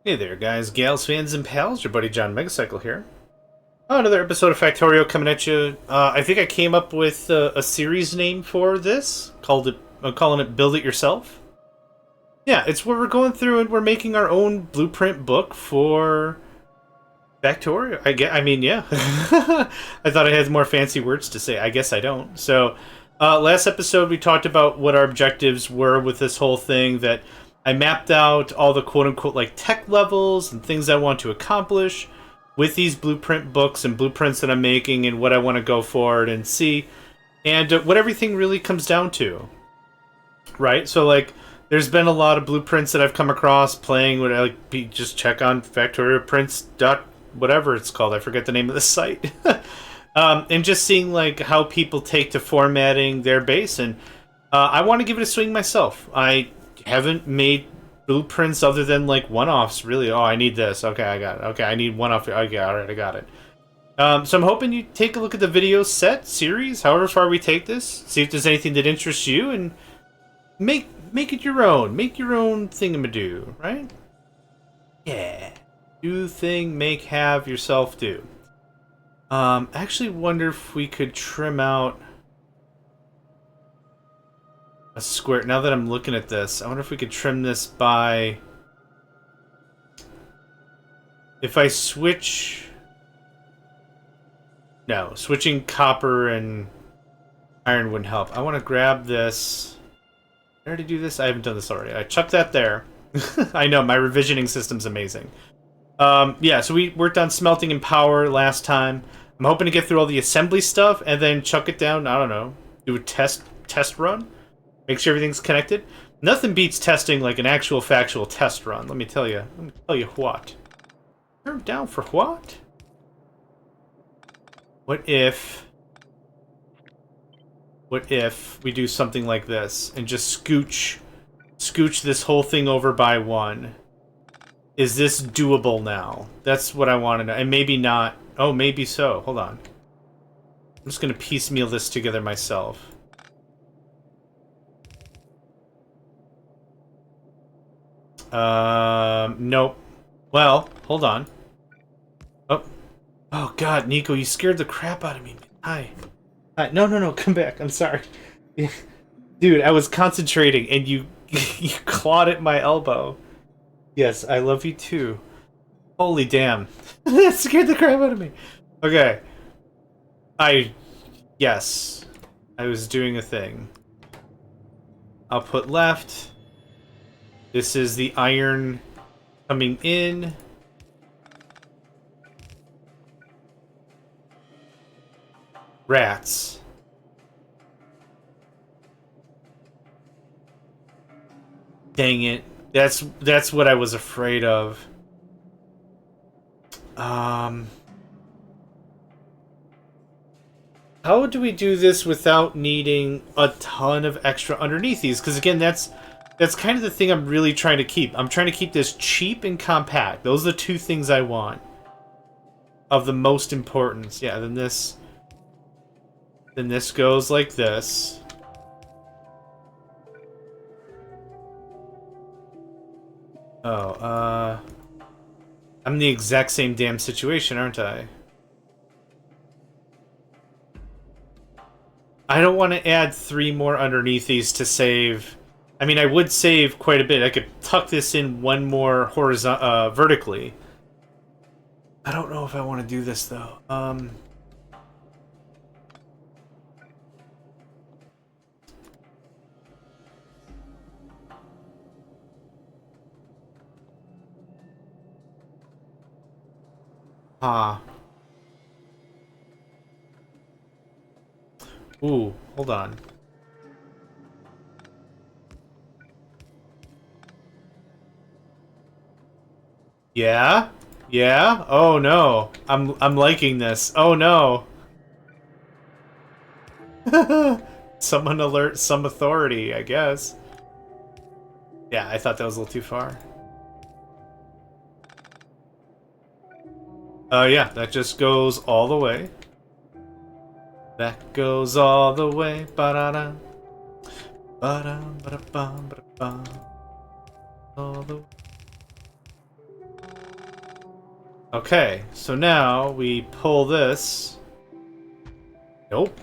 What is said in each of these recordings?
Hey there, guys, gals, fans, and pals. Your buddy JohnMegacycle here. Another episode of Factorio coming at you. I think I came up with a series name for this. I'm calling it "Build It Yourself." Yeah, it's where we're going through and we're making our own blueprint book for Factorio. I mean, yeah. I thought I had more fancy words to say. I guess I don't. So, last episode we talked about what our objectives were with this whole thing. That I mapped out all the quote-unquote like tech levels and things I want to accomplish with these blueprint books and blueprints that I'm making and what I want to go forward and see, and what everything really comes down to. Right? So, like, there's been a lot of blueprints that I've come across playing with, just check on Factorio Prints dot whatever it's called. I forget the name of the site. And just seeing, like, how people take to formatting their base. And I want to give it a swing myself. I haven't made blueprints other than, like, one-offs, really. Oh, I need this. Okay, I got it. Okay, I need one-off. Okay, alright, I got it. So I'm hoping you take a look at the video set, series, however far we take this. See if there's anything that interests you, and make it your own. Make your own thingamadoo, right? Yeah. Do thing, make, have, yourself do. I actually wonder if we could trim out a square. Now that I'm looking at this, I wonder if we could trim this by... If I switch... No, switching copper and iron wouldn't help. I want to grab this. Did I already do this? I haven't done this already. I chucked that there. I know, my revisioning system's amazing. Yeah, so we worked on smelting and power last time. I'm hoping to get through all the assembly stuff and then chuck it down, I don't know, do a test run. Make sure everything's connected. Nothing beats testing like an actual factual test run, let me tell you. Let me tell you what. Turn down for what? What if we do something like this and just scooch this whole thing over by one? Is this doable now? That's what I want to know. And maybe not. Oh, maybe so. Hold on. I'm just going to piecemeal this together myself. Nope. Well, hold on. Oh. Oh, God, Nico, you scared the crap out of me. Hi. Hi. No, come back. I'm sorry. Dude, I was concentrating and you clawed at my elbow. Yes, I love you too. Holy damn. That scared the crap out of me. Okay. Yes. I was doing a thing. I'll put left. This is the iron coming in. Rats. Dang it. That's what I was afraid of. How do we do this without needing a ton of extra underneath these? Because again, that's kind of the thing I'm really trying to keep. I'm trying to keep this cheap and compact. Those are the two things I want. Of the most importance. Yeah, then this goes like this. Oh, I'm in the exact same damn situation, aren't I? I don't want to add 3 more underneath these to save... I mean, I would save quite a bit. I could tuck this in one more vertically. I don't know if I want to do this, though. Ooh, hold on. Yeah? Yeah? Oh no. I'm liking this. Oh no. Someone alert some authority, I guess. Yeah, I thought that was a little too far. Yeah, that just goes all the way. That goes all the way. Ba-da-da. Ba-da-ba-da-bum, ba-da-bum. All the way. Okay, so now we pull this. Nope.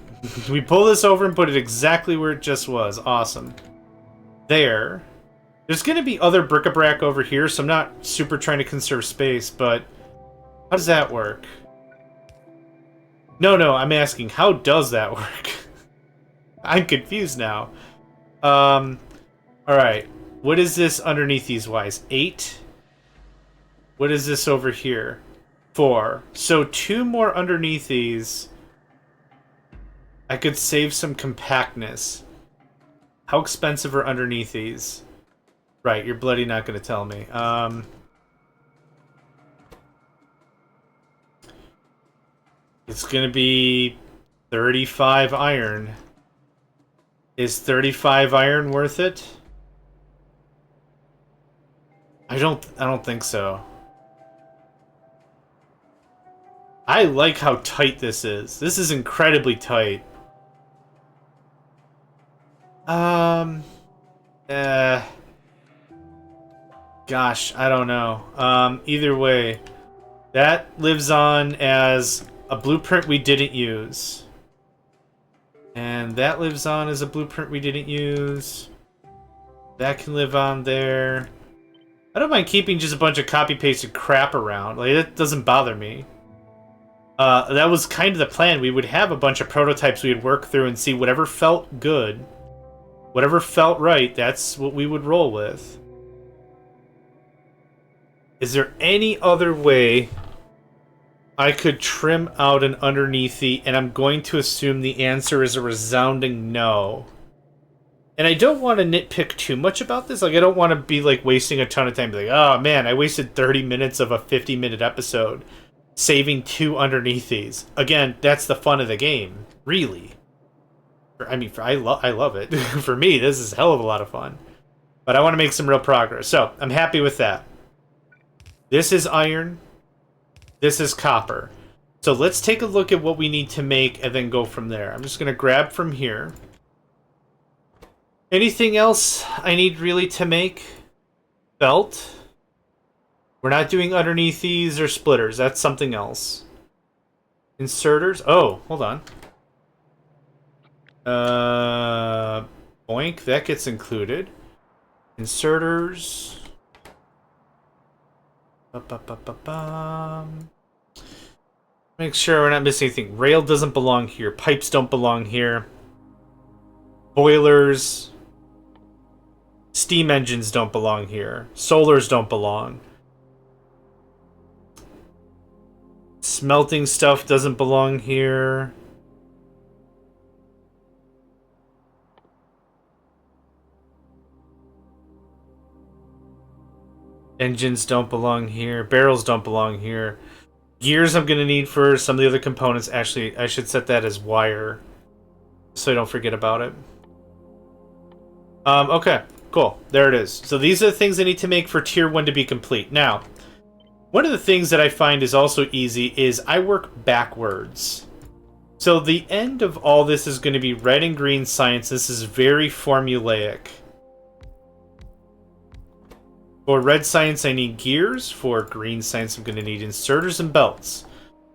We pull this over and put it exactly where it just was. Awesome. There. There's going to be other bric-a-brac over here, so I'm not super trying to conserve space, but how does that work? No, I'm asking, how does that work? I'm confused now. Alright. What is this underneath these wise? 8? What is this over here? 4. So 2 more underneath these. I could save some compactness. How expensive are underneath these? Right, you're bloody not going to tell me. It's going to be 35 iron. Is 35 iron worth it? I don't think so. I like how tight this is. This is incredibly tight. Gosh, I don't know. Either way, that lives on as a blueprint we didn't use. And that lives on as a blueprint we didn't use. That can live on there. I don't mind keeping just a bunch of copy-pasted crap around. Like, it doesn't bother me. That was kind of the plan. We would have a bunch of prototypes we would work through and see whatever felt good. Whatever felt right, that's what we would roll with. Is there any other way I could trim out an underneathy? And I'm going to assume the answer is a resounding no. And I don't want to nitpick too much about this. Like, I don't want to be, like, wasting a ton of time. Like, oh, man, I wasted 30 minutes of a 50-minute episode saving 2 underneathies. Again, that's the fun of the game. Really. I mean, I love it. For me, this is a hell of a lot of fun. But I want to make some real progress. So, I'm happy with that. This is iron. This is copper. So let's take a look at what we need to make and then go from there. I'm just going to grab from here. Anything else I need really to make? Belt. We're not doing underneath these or splitters. That's something else. Inserters. Oh, hold on. Boink. That gets included. Inserters. Make sure we're not missing anything. Rail doesn't belong here. Pipes don't belong here. Boilers. Steam engines don't belong here. Solars don't belong. Smelting stuff doesn't belong here. Engines don't belong here. Barrels don't belong here. Gears I'm going to need for some of the other components. Actually, I should set that as wire so I don't forget about it. Okay, cool. There it is. So these are the things I need to make for Tier 1 to be complete. Now, one of the things that I find is also easy is I work backwards. So the end of all this is going to be red and green science. This is very formulaic. For red science, I need gears. For green science, I'm going to need inserters and belts.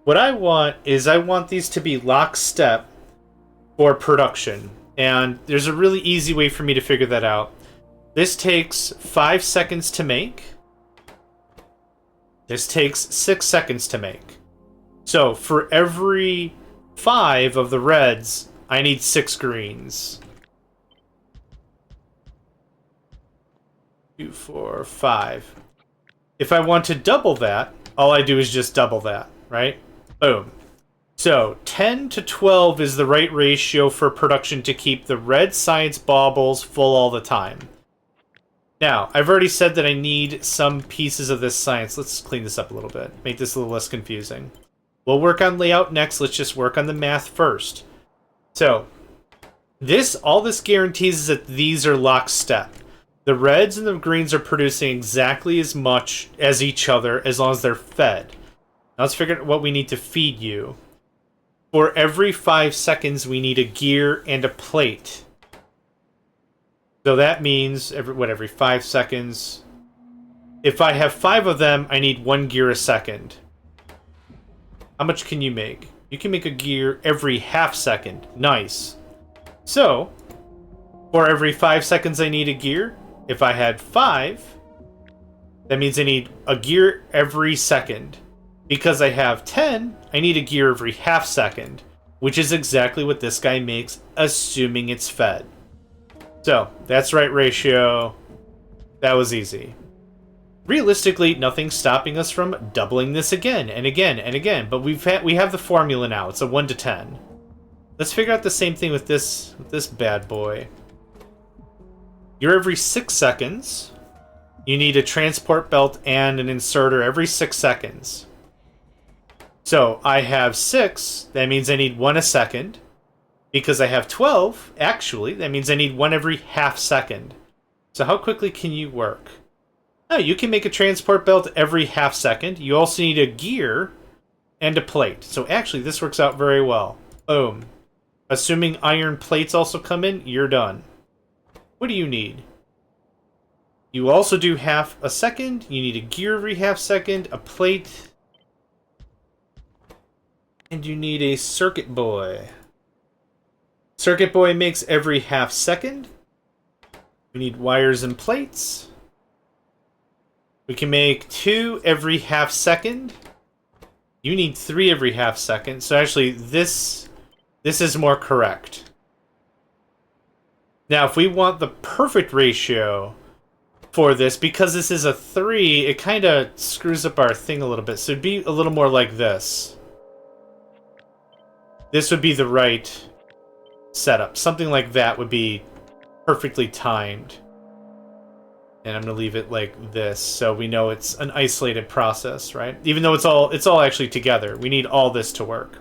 What I want is I want these to be lockstep for production. And there's a really easy way for me to figure that out. This takes 5 seconds to make. This takes 6 seconds to make. So for every 5 of the reds, I need 6 greens. 2, 4, 5. If I want to double that, all I do is just double that, right? Boom. So 10 to 12 is the right ratio for production to keep the red science baubles full all the time. Now, I've already said that I need some pieces of this science. Let's clean this up a little bit. Make this a little less confusing. We'll work on layout next. Let's just work on the math first. So, all this guarantees is that these are lockstep. The reds and the greens are producing exactly as much as each other as long as they're fed. Now let's figure out what we need to feed you. For every 5 seconds, we need a gear and a plate. So that means every 5 seconds. If I have 5 of them, I need 1 gear a second. How much can you make? You can make a gear every half second. Nice. So, for every 5 seconds I need a gear, if I had 5, that means I need a gear every second. Because I have 10, I need a gear every half second, which is exactly what this guy makes, assuming it's fed. So, that's right ratio. That was easy. Realistically, nothing's stopping us from doubling this again and again and again, but we have the formula now. It's a 1 to 10. Let's figure out the same thing with this bad boy. You're every 6 seconds. You need a transport belt and an inserter every 6 seconds. So I have 6, that means I need 1 a second. Because I have 12, actually, that means I need 1 every half second. So how quickly can you work? Oh, you can make a transport belt every half second. You also need a gear and a plate. So actually, this works out very well. Boom. Assuming iron plates also come in, you're done. What do you need? You also do half a second. You need a gear every half second, a plate, and you need a circuit boy. Circuit boy makes every half second. We need wires and plates. We can make 2 every half second. You need 3 every half second. So actually, this is more correct. Now, if we want the perfect ratio for this, because this is a 3, it kind of screws up our thing a little bit. So it'd be a little more like this. This would be the right setup. Something like that would be perfectly timed. And I'm going to leave it like this, so we know it's an isolated process, right? Even though it's all actually together. We need all this to work.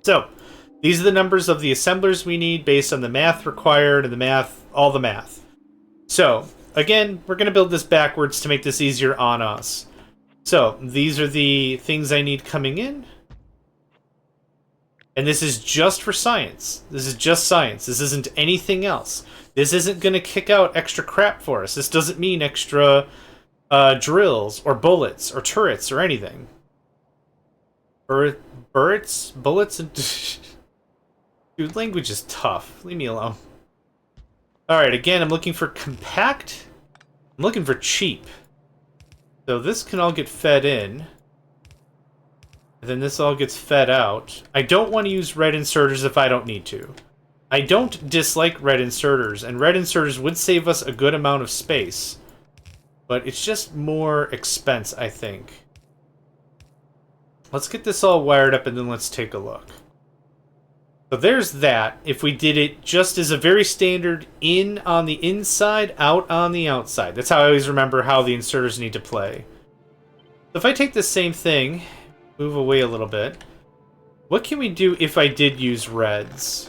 So, these are the numbers of the assemblers we need based on the math required and the math, all the math. So, again, we're going to build this backwards to make this easier on us. So, these are the things I need coming in. And this is just for science. This is just science. This isn't anything else. This isn't going to kick out extra crap for us. This doesn't mean extra drills or bullets or turrets or anything. Bullets, and... Dude, language is tough. Leave me alone. Alright, again, I'm looking for compact. I'm looking for cheap. So this can all get fed in. And then this all gets fed out. I don't want to use red inserters if I don't need to. I don't dislike red inserters, and red inserters would save us a good amount of space. But it's just more expense, I think. Let's get this all wired up and then let's take a look. So there's that. If we did it just as a very standard in on the inside, out on the outside. That's how I always remember how the inserters need to play. So if I take the same thing, move away a little bit. What can we do if I did use reds?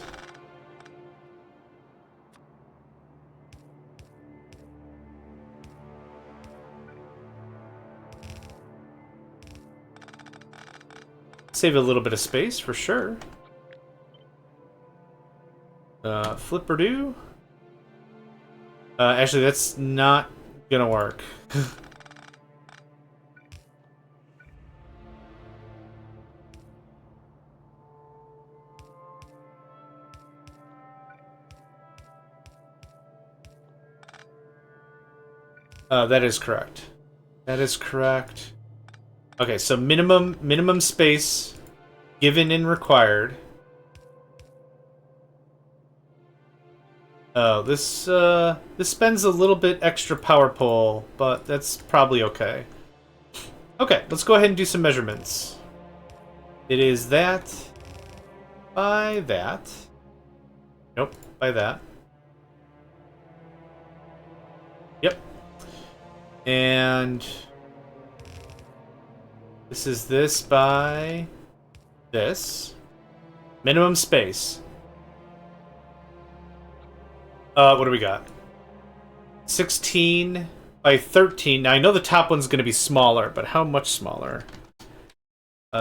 Save a little bit of space for sure. Flipper-do. Actually, that's not gonna work. That is correct. That is correct. Okay, so minimum space given and required. Oh, this spends a little bit extra power pole, but that's probably okay. Okay, let's go ahead and do some measurements. It is that by that. Nope, by that. Yep. And this is this by this. Minimum space. What do we got? 16 by 13. Now, I know the top one's going to be smaller, but how much smaller?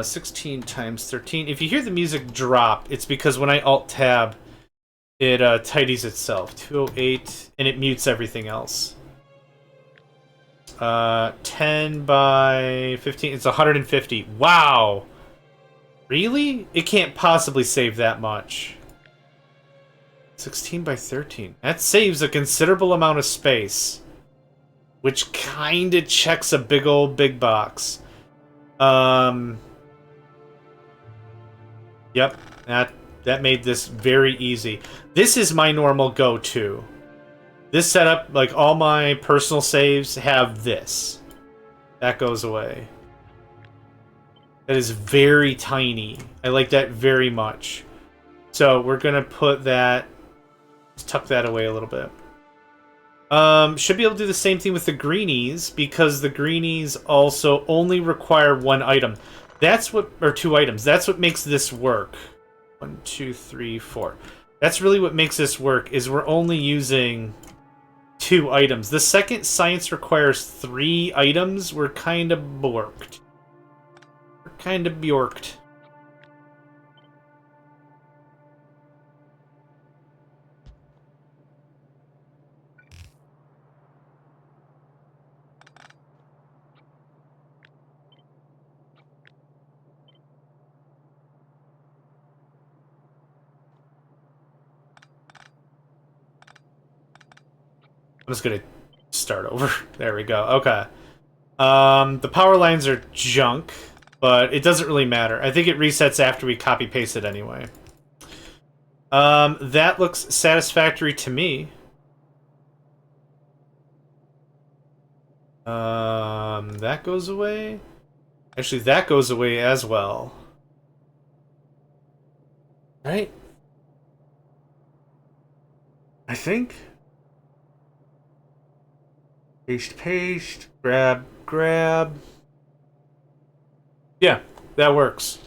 16 times 13. If you hear the music drop, it's because when I Alt-Tab, it tidies itself. 208, and it mutes everything else. 10 by 15. It's 150. Wow! Really? It can't possibly save that much. 16 by 13. That saves a considerable amount of space. Which kinda checks a big box. Yep. That made this very easy. This is my normal go-to. This setup, like all my personal saves, have this. That goes away. That is very tiny. I like that very much. So we're gonna put that... Let's tuck that away a little bit. Should be able to do the same thing with the greenies, because the greenies also only require one item. That's what... Or two items. That's what makes this work. 1, 2, 3, 4. That's really what makes this work, is we're only using 2 items. The second science requires 3 items. We're kind of borked. We're kind of bjorked. I'm just gonna start over. There we go. Okay. The power lines are junk, but it doesn't really matter. I think it resets after we copy paste it anyway. That looks satisfactory to me. That goes away. Actually, that goes away as well. Right? I think. Paste, grab. Yeah, that works.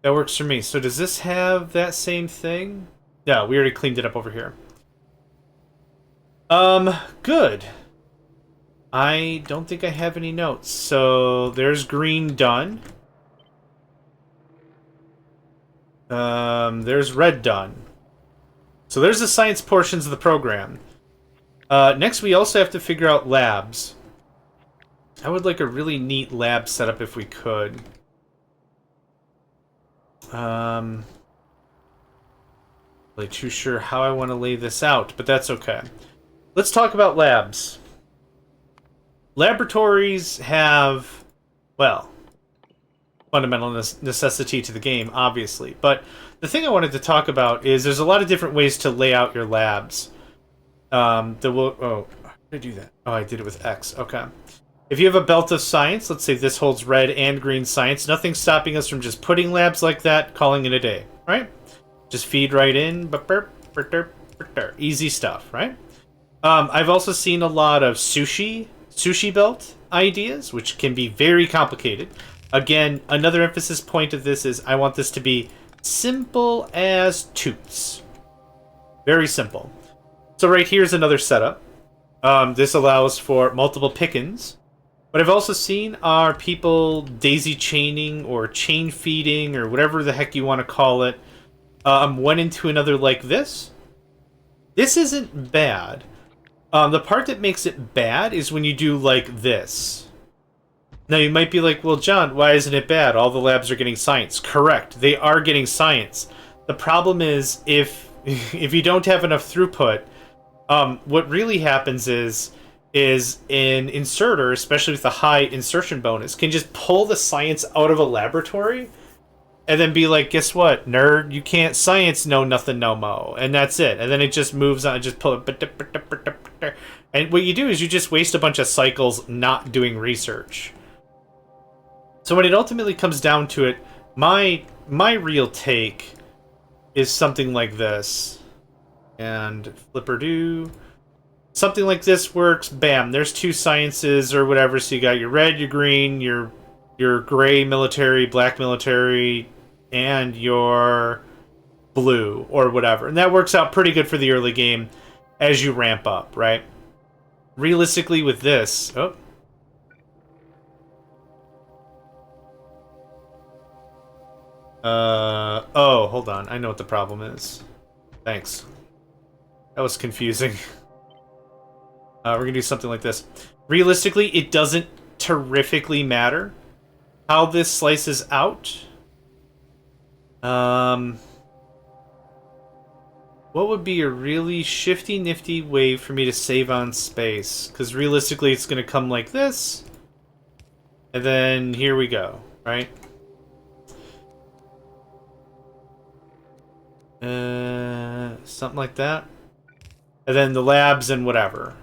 That works for me. So does this have that same thing? Yeah, we already cleaned it up over here. Good. I don't think I have any notes. So there's green done. There's red done. So there's the science portions of the program. Next, we also have to figure out labs. I would like a really neat lab setup if we could. Really too sure how I want to lay this out, but that's okay. Let's talk about labs. Laboratories have, well, fundamental necessity to the game, obviously. But the thing I wanted to talk about is there's a lot of different ways to lay out your labs. Oh, how did I do that? Oh, I did it with X. Okay. If you have a belt of science, let's say this holds red and green science, nothing's stopping us from just putting labs like that, calling it a day, right? Just feed right in, easy stuff, right? I've also seen a lot of sushi belt ideas, which can be very complicated. Again, another emphasis point of this is I want this to be simple as toots. Very simple. So right here's another setup. This allows for multiple pick-ins. What I've also seen are people daisy chaining or chain feeding or whatever the heck you want to call it. One into another like this. This isn't bad. The part that makes it bad is when you do like this. Now you might be like, well, John, why isn't it bad? All the labs are getting science. Correct, they are getting science. The problem is if you don't have enough throughput, what really happens is an inserter, especially with a high insertion bonus, can just pull the science out of a laboratory and then be like, guess what, nerd? You can't science no nothing no mo. And that's it. And then it just moves on and just pull it. And what you do is you just waste a bunch of cycles not doing research. So when it ultimately comes down to it, my real take is something like this. And flipper-do. Something like this works. Bam, there's 2 sciences or whatever. So you got your red, your green, your gray military, black military, and your blue or whatever. And that works out pretty good for the early game as you ramp up, right? Realistically with this... Oh, hold on. I know what the problem is. Thanks. That was confusing. We're gonna do something like this. Realistically, it doesn't terrifically matter how this slices out. What would be a really shifty, nifty way for me to save on space? Because realistically, it's going to come like this. And then here we go, right? Something like that. And then the labs and whatever.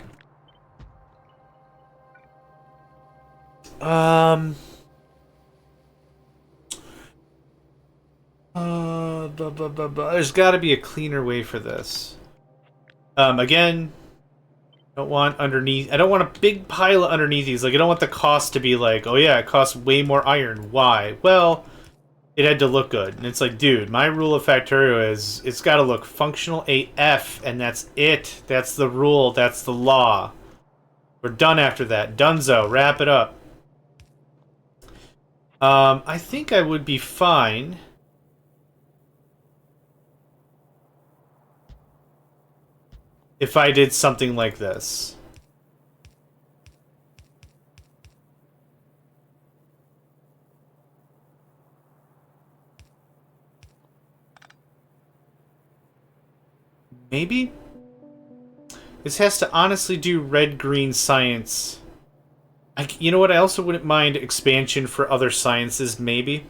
There's got to be a cleaner way for this. Again, don't want underneath. I don't want a big pile of underneath these. Like, I don't want the cost to be like, oh yeah, it costs way more iron. Why? Well, it had to look good. And it's like, dude, my rule of Factorio is it's got to look functional AF, and that's it. That's the rule. That's the law. We're done after that. Dunzo. Wrap it up. I think I would be fine if I did something like this. Maybe? This has to honestly do red-green science. You know what? I also wouldn't mind expansion for other sciences, maybe.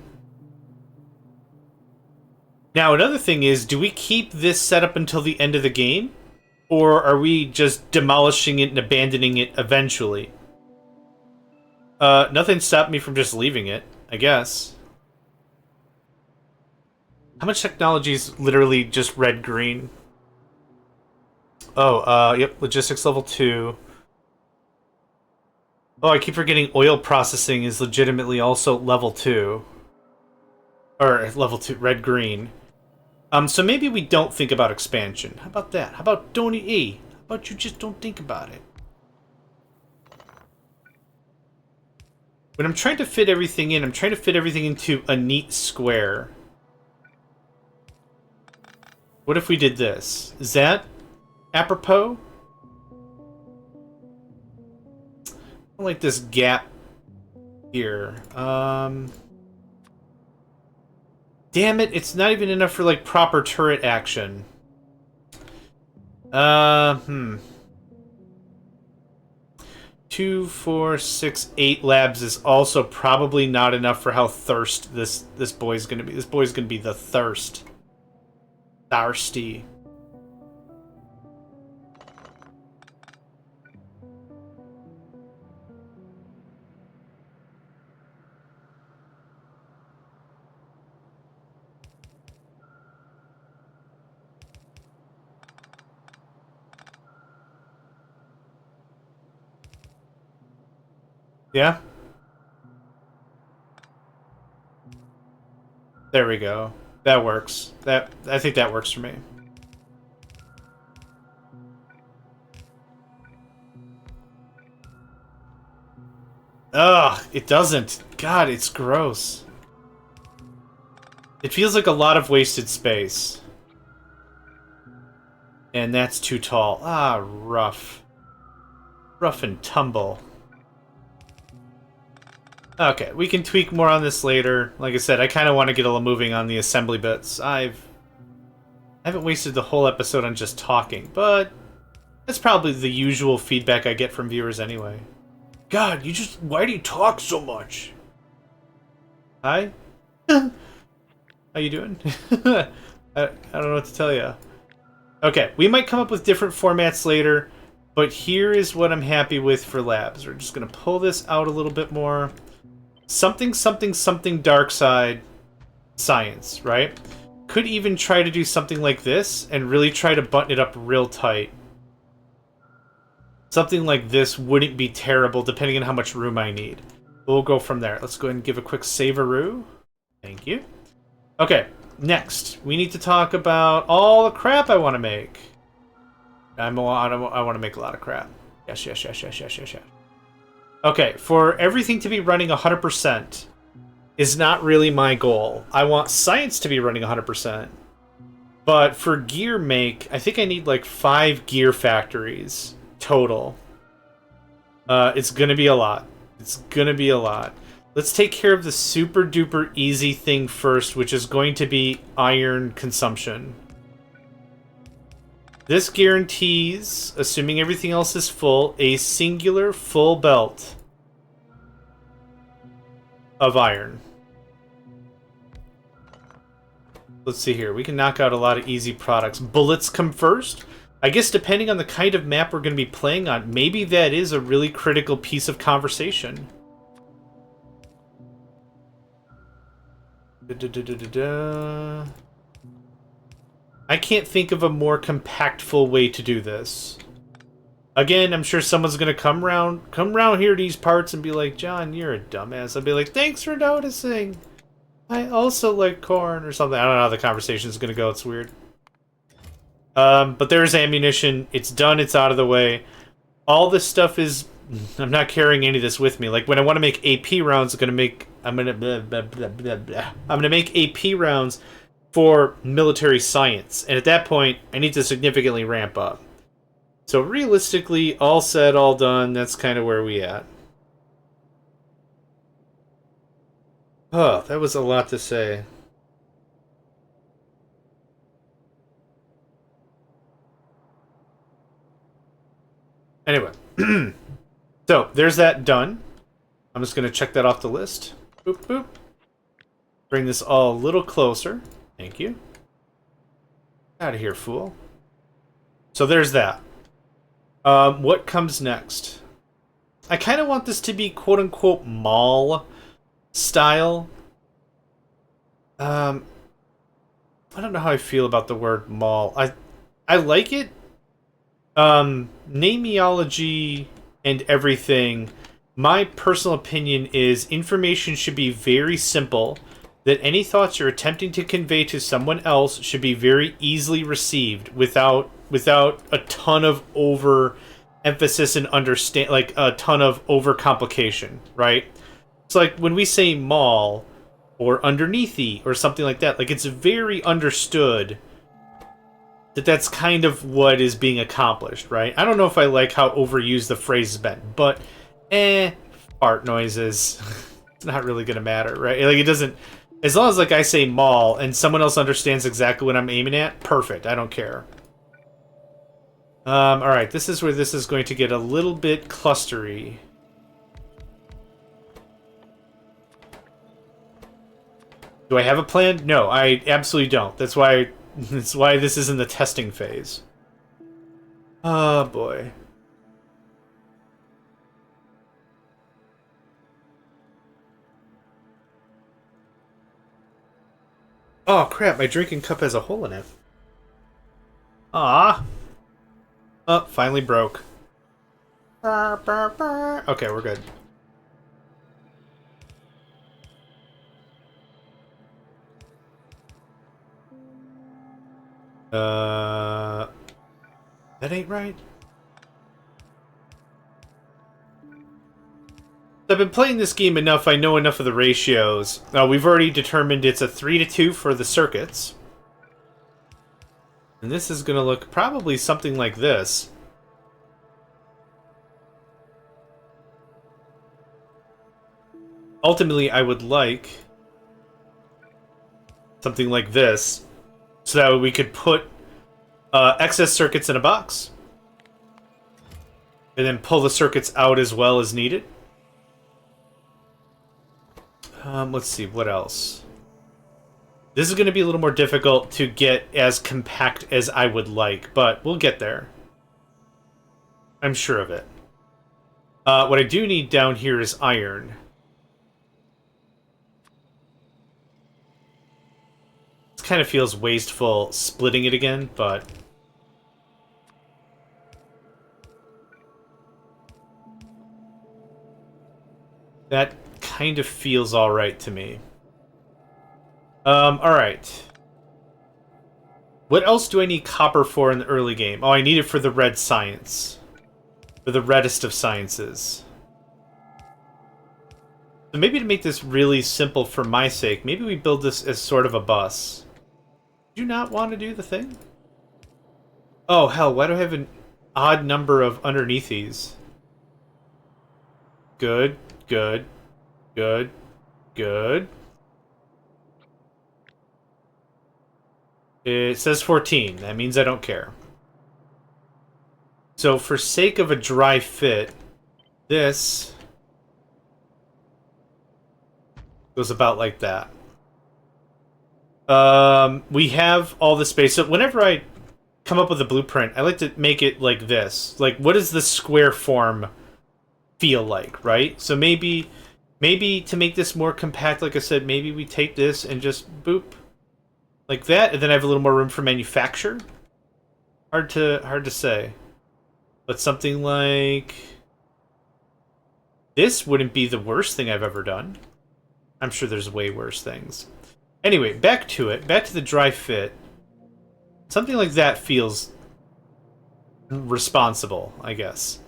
Now, another thing is, do we keep this set up until the end of the game? Or are we just demolishing it and abandoning it eventually? Nothing stopped me from just leaving it, I guess. How much technology is literally just red-green? Oh, yep, logistics level 2. Oh, I keep forgetting oil processing is legitimately also level 2. Or level 2, red-green. So maybe we don't think about expansion. How about that? How about don't E? How about you just don't think about it? When I'm trying to fit everything in, I'm trying to fit everything into a neat square. What if we did this? Is that apropos? I don't like this gap here. Damn it, it's not even enough for, like, proper turret action. 2, 4, 6, 8 labs is also probably not enough for how thirst this boy's gonna be. This boy's gonna be the thirst. Thirsty. Yeah? There we go. That works. I think that works for me. Ugh, it doesn't. God, it's gross. It feels like a lot of wasted space. And that's too tall. Ah, rough. Rough and tumble. Okay, we can tweak more on this later. Like I said, I kind of want to get a little moving on the assembly bits. I haven't wasted the whole episode on just talking, but that's probably the usual feedback I get from viewers anyway. God, why do you talk so much? Hi? How you doing? I don't know what to tell you. Okay, we might come up with different formats later, but here is what I'm happy with for labs. We're just going to pull this out a little bit more. Something, something, something dark side science, right? Could even try to do something like this and really try to button it up real tight. Something like this wouldn't be terrible depending on how much room I need. We'll go from there. Let's go ahead and give a quick save-a-roo. Thank you. Okay, next. We need to talk about all the crap I want to make. I want to make a lot of crap. Yes, yes, yes, yes, yes, yes, yes. Okay, for everything to be running 100% is not really my goal. I want science to be running 100%. But for gear make, I think I need like 5 gear factories total. It's going to be a lot. It's going to be a lot. Let's take care of the super duper easy thing first, which is going to be iron consumption. This guarantees, assuming everything else is full, a singular full belt of iron. Let's see here. We can knock out a lot of easy products. Bullets come first. I guess depending on the kind of map we're going to be playing on, maybe that is a really critical piece of conversation. I can't think of a more compactful way to do this. Again, I'm sure someone's gonna come round here to these parts and be like, John, you're a dumbass. I'll be like, thanks for noticing. I also like corn or something. I don't know how the conversation's gonna go. It's weird. But there's ammunition. It's done. It's out of the way. All this stuff is... I'm not carrying any of this with me. Like, when I want to make AP rounds, I'm gonna make AP rounds for military science. And at that point, I need to significantly ramp up. So realistically, all said, all done, that's kind of where we at. Oh, that was a lot to say. Anyway. So, there's that done. I'm just going to check that off the list. Boop, boop. Bring this all a little closer. Thank you. Out of here, fool. So there's that. What comes next? I kind of want this to be quote-unquote mall style. I don't know how I feel about the word mall. I like it. Nameology and everything. My personal opinion is information should be very simple. That any thoughts you're attempting to convey to someone else should be very easily received without a ton of over emphasis and understand, like a ton of over complication, right? It's like when we say mall or underneathy or something like that, like it's very understood that that's kind of what is being accomplished, right? I don't know if I like how overused the phrase has been, but fart noises. It's not really gonna matter, right? Like it doesn't. As long as, like, I say mall and someone else understands exactly what I'm aiming at, perfect. I don't care. Alright, this is where this is going to get a little bit clustery. Do I have a plan? No, I absolutely don't. That's why this is in the testing phase. Oh, boy. Oh, crap, my drinking cup has a hole in it. Ah. Oh, finally broke. Okay, we're good. That ain't right. I've been playing this game enough, I know enough of the ratios. We've already determined it's a 3-2 for the circuits. And this is going to look probably something like this. Ultimately, I would like something like this, so that we could put excess circuits in a box. And then pull the circuits out as well as needed. Let's see, what else? This is going to be a little more difficult to get as compact as I would like, but we'll get there. I'm sure of it. What I do need down here is iron. This kind of feels wasteful splitting it again, but... that kind of feels alright to me. Alright. What else do I need copper for in the early game? Oh, I need it for the red science. For the reddest of sciences. So maybe to make this really simple for my sake, maybe we build this as sort of a bus. Do you not want to do the thing? Oh, hell, why do I have an odd number of underneath these? Good, good, good, Good. It says 14. That means I don't care. So for sake of a dry fit, this goes about like that. We have all the space. So whenever I come up with a blueprint, I like to make it like this. Like, what does the square form feel like, right? So maybe to make this more compact, like I said, maybe we take this and just boop like that, and then I have a little more room for manufacture. Hard to say. But something like this wouldn't be the worst thing I've ever done. I'm sure there's way worse things. Anyway, back to it. Back to the dry fit. Something like that feels responsible, I guess.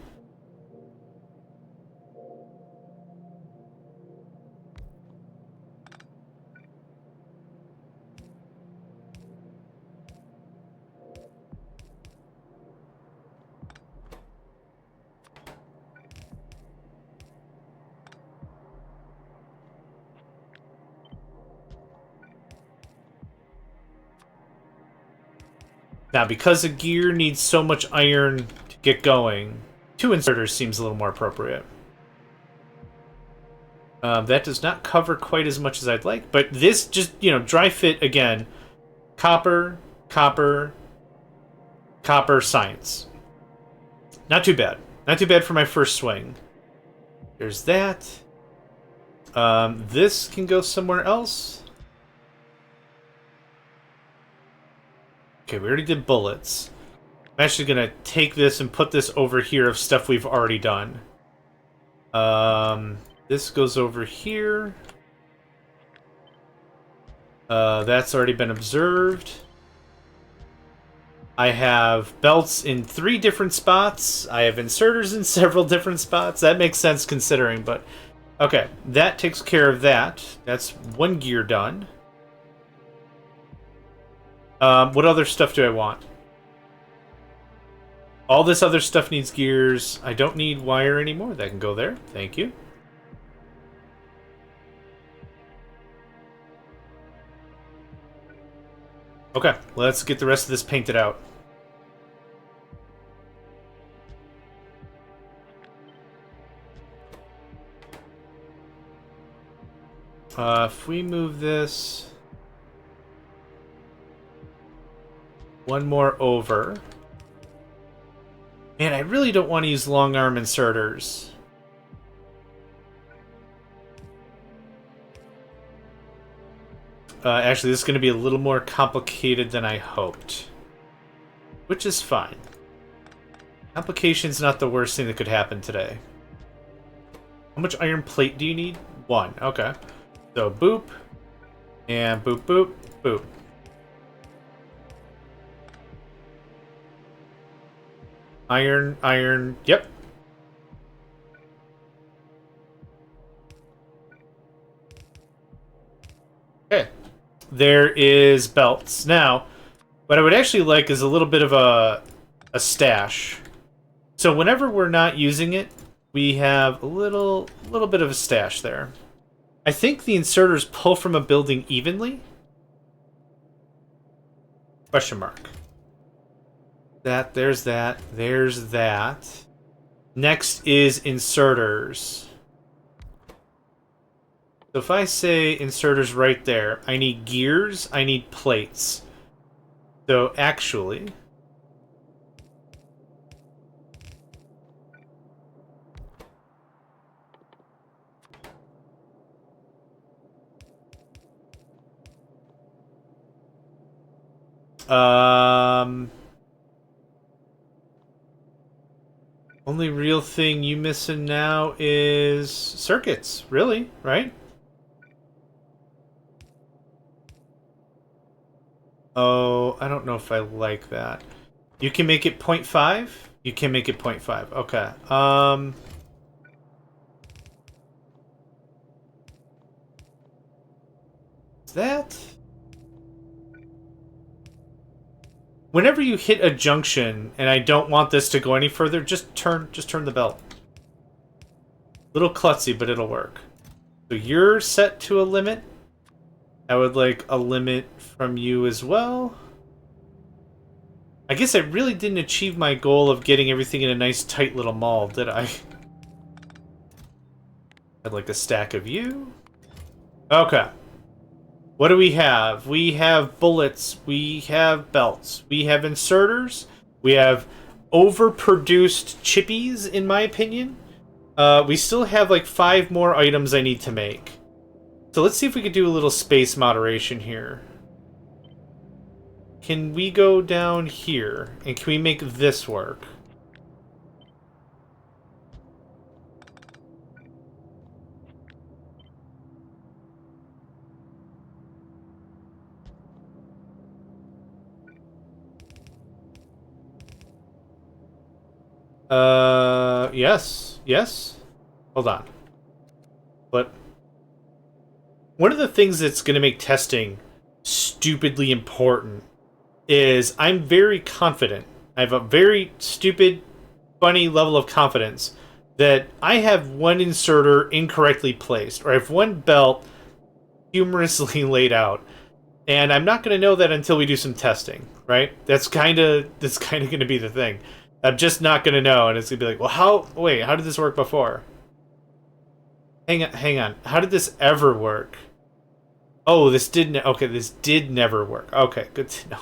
Now, because a gear needs so much iron to get going, 2 inserters seems a little more appropriate. That does not cover quite as much as I'd like, but this just, you know, dry fit again. Copper, copper, copper, science. Not too bad. Not too bad for my first swing. There's that. This can go somewhere else. Okay, we already did bullets. I'm actually going to take this and put this over here of stuff we've already done. This goes over here. That's already been observed. I have belts in 3 different spots. I have inserters in several different spots. That makes sense considering, but... Okay, that takes care of that. That's 1 gear done. What other stuff do I want? All this other stuff needs gears. I don't need wire anymore. That can go there. Thank you. Okay, let's get the rest of this painted out. If we move this... 1 more over. Man, I really don't want to use long arm inserters. Actually, this is going to be a little more complicated than I hoped. Which is fine. Complication's not the worst thing that could happen today. How much iron plate do you need? 1. Okay. So, boop. And boop, boop, boop. Iron, iron, yep. Okay. There is belts. Now, what I would actually like is a little bit of a stash. So whenever we're not using it, we have a little bit of a stash there. I think the inserters pull from a building evenly? Question mark. That, there's that, there's that. Next is inserters. So if I say inserters right there, I need gears, I need plates. So actually... Only real thing you missing now is circuits, really, right? Oh, I don't know if I like that. You can make it 0.5? You can make it 0.5. Okay. Is that... Whenever you hit a junction and I don't want this to go any further, just turn the belt. Little klutzy, but it'll work. So you're set to a limit. I would like a limit from you as well. I guess I really didn't achieve my goal of getting everything in a nice tight little mall, did I? I'd like a stack of you. Okay. What do we have? We have bullets. We have belts. We have inserters. We have overproduced chippies, in my opinion. We still have like 5 more items I need to make. So let's see if we could do a little space moderation here. Can we go down here? And can we make this work? Yes. Yes? Hold on. But one of the things that's going to make testing stupidly important is I'm very confident. I have a very stupid, funny level of confidence that I have one inserter incorrectly placed, or I have one belt humorously laid out. And I'm not going to know that until we do some testing, right? That's kind of going to be the thing. I'm just not going to know, and it's going to be like, well, how did this work before? Hang on. How did this ever work? Oh, this did never work. Okay, good to know.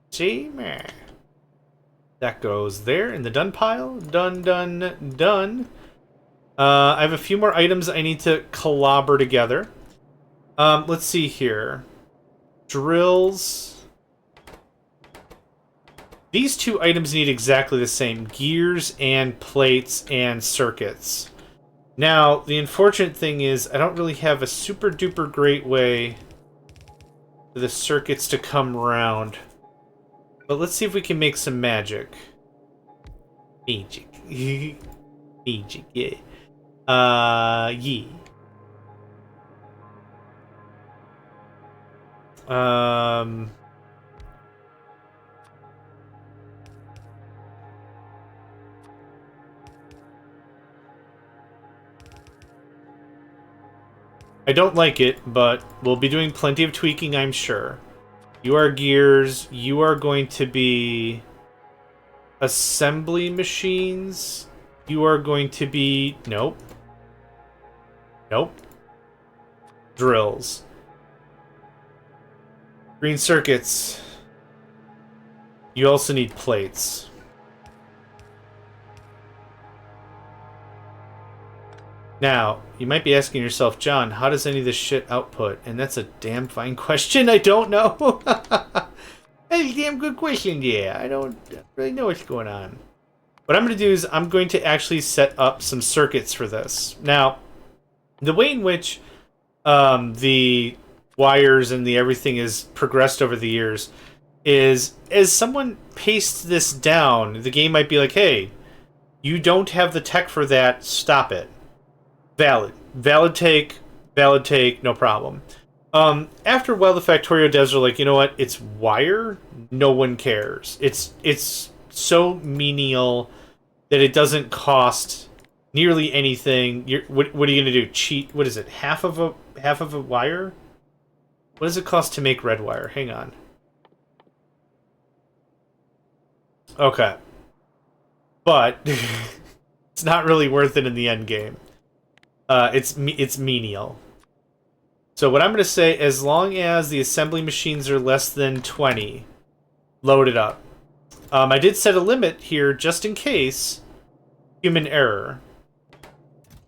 See? That goes there in the done pile. Done. I have a few more items I need to clobber together. Let's see here. Drills. These 2 items need exactly the same. Gears and plates and circuits. Now, the unfortunate thing is I don't really have a super duper great way for the circuits to come around. But let's see if we can make some magic. Magic. Magic, yeah. Yeah. I don't like it, but we'll be doing plenty of tweaking, I'm sure. You are gears. You are going to be assembly machines. You are going to be... Nope. Nope. Drills. Green circuits. You also need plates. Now, you might be asking yourself, John, how does any of this shit output? And that's a damn fine question. I don't know. That's a damn good question, yeah. I don't really know what's going on. What I'm going to do is I'm going to actually set up some circuits for this. Now, the way in which the wires and the everything is progressed over the years is, as someone pastes this down, the game might be like, hey, you don't have the tech for that, stop it. Valid. Valid take, no problem. After a while, the Factorio devs are like, you know what? It's wire. No one cares. It's so menial that it doesn't cost nearly anything. What are you gonna do? Cheat? What is it? Half of a wire? What does it cost to make red wire? Hang on. Okay, but it's not really worth it in the end game. It's menial. So what I'm going to say, as long as the assembly machines are less than 20, load it up. I did set a limit here just in case. Human error.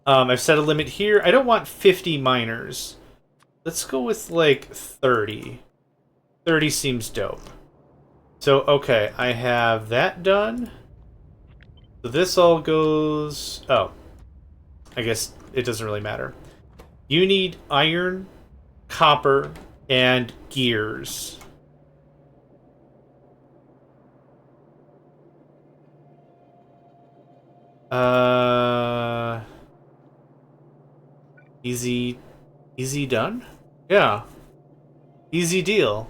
I've set a limit here. I don't want 50 miners. Let's go with like 30. 30 seems dope. So, okay, I have that done. So this all goes... Oh. I guess it doesn't really matter. You need iron, copper, and gears. Easy done? Yeah. Easy deal.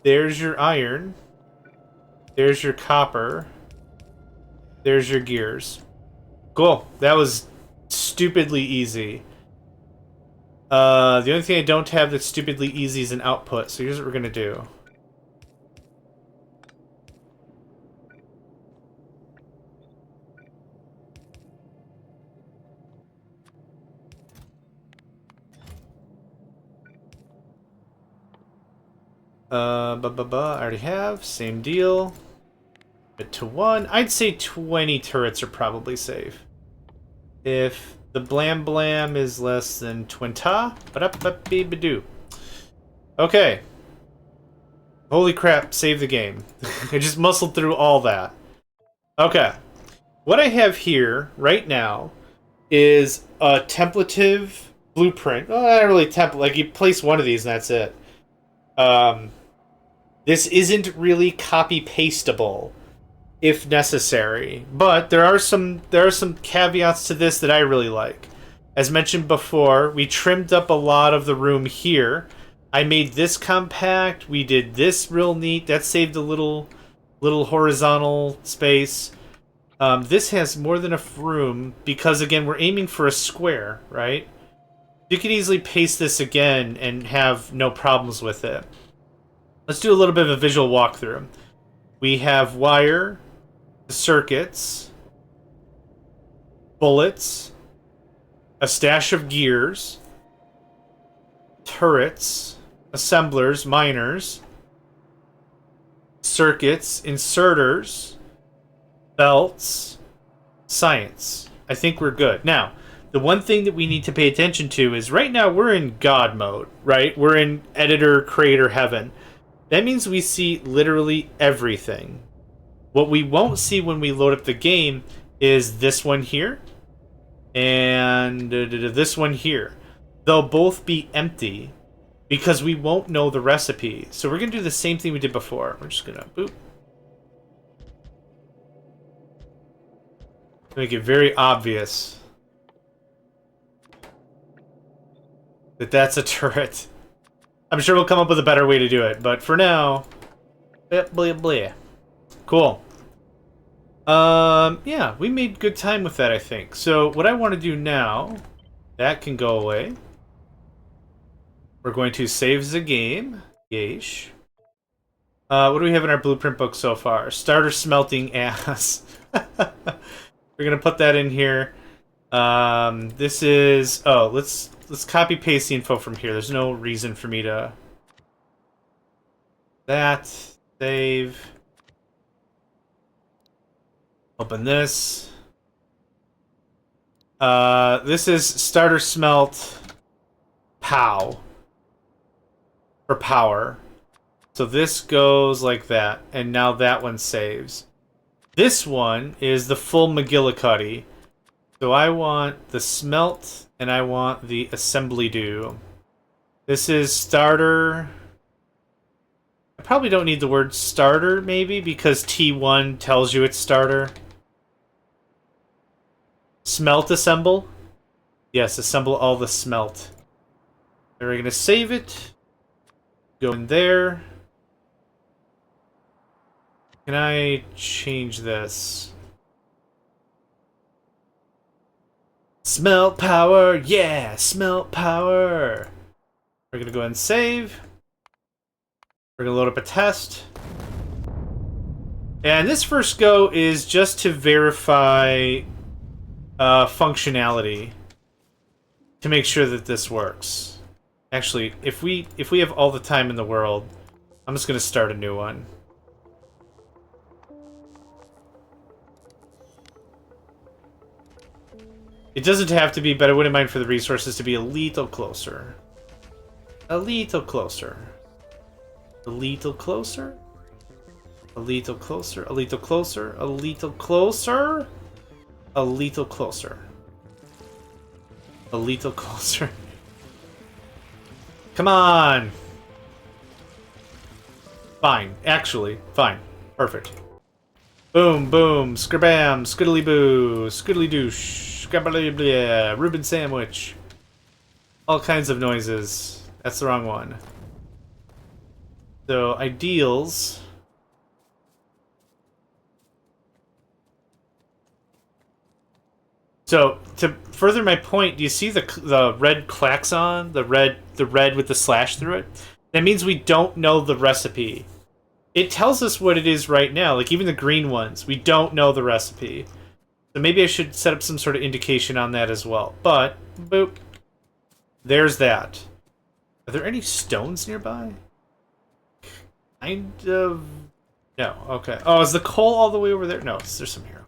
There's your iron. There's your copper. There's your gears. Cool. That was stupidly easy. The only thing I don't have that's stupidly easy is an output, so here's what we're gonna do. I already have. Same deal. It to 1. I'd say 20 turrets are probably safe. If the blam blam is less than 20. Ba-da-ba-be-ba-doo. Okay. Holy crap, save the game. I just muscled through all that. Okay. What I have here, right now, is a templative blueprint. Well, not really template. Like, you place one of these and that's it. This isn't really copy-pastable, if necessary. But there are some caveats to this that I really like. As mentioned before, we trimmed up a lot of the room here. I made this compact. We did this real neat. That saved a little horizontal space. This has more than enough room because, again, we're aiming for a square, right? You could easily paste this again and have no problems with it. Let's do a little bit of a visual walkthrough. We have wire, circuits, bullets, a stash of gears, turrets, assemblers, miners, circuits, inserters, belts, science. I think we're good. Now, the one thing that we need to pay attention to is right now we're in God mode, right? We're in editor, creator heaven. That means we see literally everything. What we won't see when we load up the game is this one here and this one here. They'll both be empty because we won't know the recipe. So we're going to do the same thing we did before. We're just going to boop. Make it very obvious that that's a turret. I'm sure we'll come up with a better way to do it, but for now, blah, blah, blah. Cool. Yeah, we made good time with that, I think. So what I want to do now, that can go away. We're going to save the game. Yeesh. What do we have in our blueprint book so far? Starter smelting ass. We're gonna put that in here. This is... Oh, let's copy paste the info from here. There's no reason for me to... That. Save. Open this. This is starter smelt POW. For power. So this goes like that. And now that one saves. This one is the full Megacycle. So I want the smelt and I want the assembly do. This is starter. I probably don't need the word starter, maybe, because T1 tells you it's starter. Smelt assemble. Yes, assemble all the smelt. And we're going to save it. Go in there. Can I change this? Smelt power! Yeah! Smelt power! We're gonna go ahead and save. We're gonna load up a test. And this first go is just to verify functionality. To make sure that this works. Actually, if we have all the time in the world, I'm just gonna start a new one. It doesn't have to be, but I wouldn't mind for the resources to be a little closer. A little closer. A little closer. A little closer. A little closer. A little closer. A little closer. A little closer. Come on! Fine. Actually, fine. Perfect. Boom, boom, skrabam, skiddly boo, skiddly douche. Reuben sandwich. All kinds of noises. That's the wrong one. So, ideals. So to further my point, do you see the red klaxon, the red with the slash through it? That means we don't know the recipe. It tells us what it is right now. Like even the green ones, we don't know the recipe. So maybe I should set up some sort of indication on that as well. But boop, there's that. Are there any stones nearby? Kind of. No. Okay. Oh, is the coal all the way over there? No, there's some here.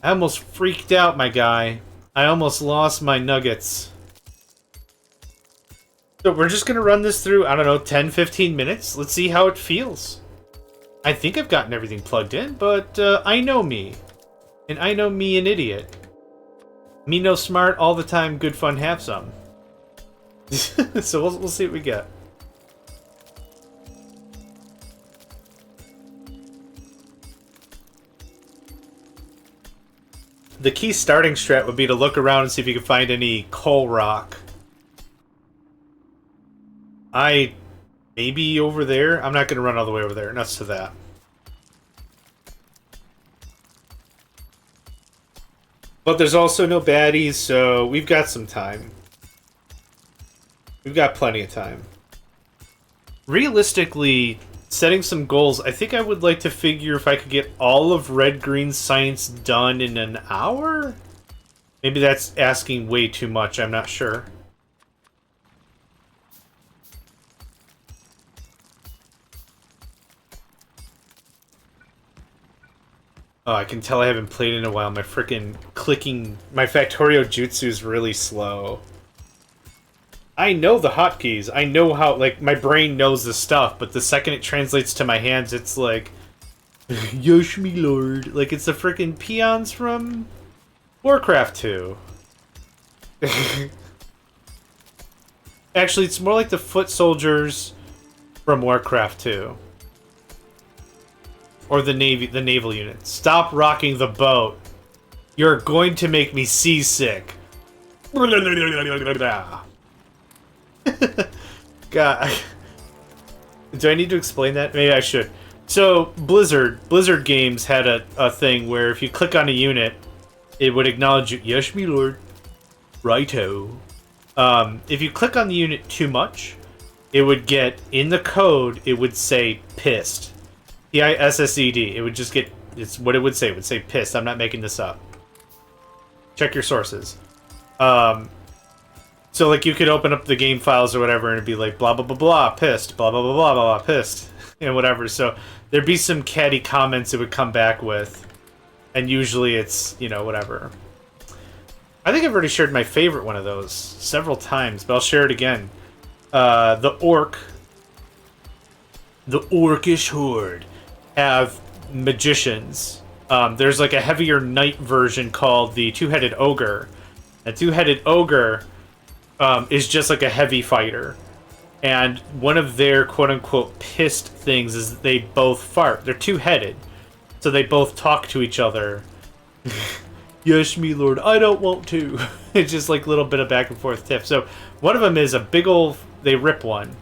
I almost freaked out, my guy. I almost lost my nuggets. So we're just going to run this through, I don't know, 10, 15 minutes. Let's see how it feels. I think I've gotten everything plugged in, but I know me. And I know me an idiot. Me no smart, all the time, good fun, have some. So we'll see what we get. The key starting strat would be to look around and see if you can find any coal rock. Maybe over there? I'm not going to run all the way over there. Nuts to that. But there's also no baddies, so we've got some time. We've got plenty of time. Realistically, setting some goals, I think I would like to figure if I could get all of red-green science done in an hour? Maybe that's asking way too much, I'm not sure. Oh, I can tell I haven't played in a while. My frickin' clicking... My Factorio jutsu is really slow. I know the hotkeys. I know how... Like, my brain knows the stuff, but the second it translates to my hands, it's like... Yosh me lord. Like, it's the frickin' peons from... Warcraft 2. Actually, it's more like the foot soldiers from Warcraft 2. Or the naval unit. Stop rocking the boat. You're going to make me seasick. God. Do I need to explain that? Maybe I should. So, Blizzard games had a thing where if you click on a unit, it would acknowledge you. Yes, me lord. Righto. If you click on the unit too much, it would get, in the code, it would say pissed. P-I-S-S-E-D. It would just get... It's what it would say. It would say pissed. I'm not making this up. Check your sources. So, like, you could open up the game files or whatever, and it'd be like, blah, blah, blah, blah, pissed. Blah, blah, blah, blah, blah, blah, pissed. And whatever. So, there'd be some catty comments it would come back with. And usually it's, you know, whatever. I think I've already shared my favorite one of those several times, but I'll share it again. The Orcish Horde have magicians. There's like a heavier knight version called the Two-Headed Ogre. A Two-Headed Ogre is just like a heavy fighter. And one of their quote-unquote pissed things is that they both fart. They're two-headed. So they both talk to each other. Yes, me lord, I don't want to. It's just like a little bit of back and forth tiff. So one of them is a big old... They rip one.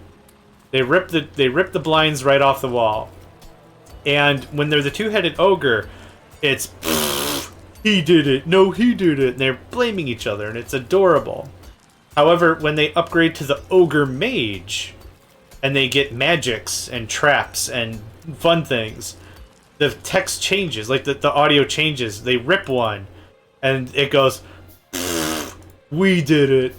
They rip the blinds right off the wall. And when they're the Two-Headed Ogre, it's... He did it. No, he did it. And they're blaming each other, and it's adorable. However, when they upgrade to the Ogre Mage, and they get magics and traps and fun things, the text changes. Like, the audio changes. They rip one, and it goes... We did it.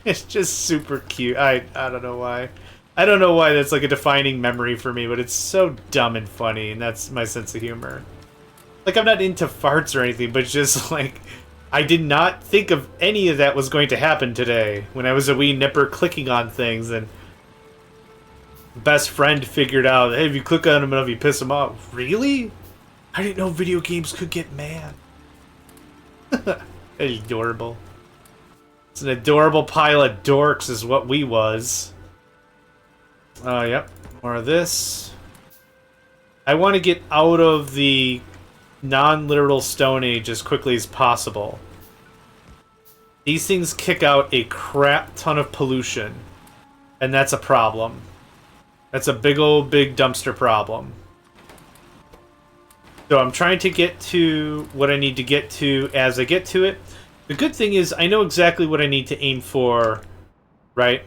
It's just super cute. I don't know why. I don't know why that's like a defining memory for me, but it's so dumb and funny, and that's my sense of humor. Like, I'm not into farts or anything, but just like, I did not think of any of that was going to happen today when I was a wee nipper clicking on things, and best friend figured out, hey, if you click on them enough, you piss them off. Really? I didn't know video games could get mad. Adorable. It's an adorable pile of dorks is what we was. Yep. More of this. I want to get out of the non-literal Stone Age as quickly as possible. These things kick out a crap ton of pollution. And that's a problem. That's a big old big dumpster problem. So I'm trying to get to what I need to get to as I get to it. The good thing is I know exactly what I need to aim for, right?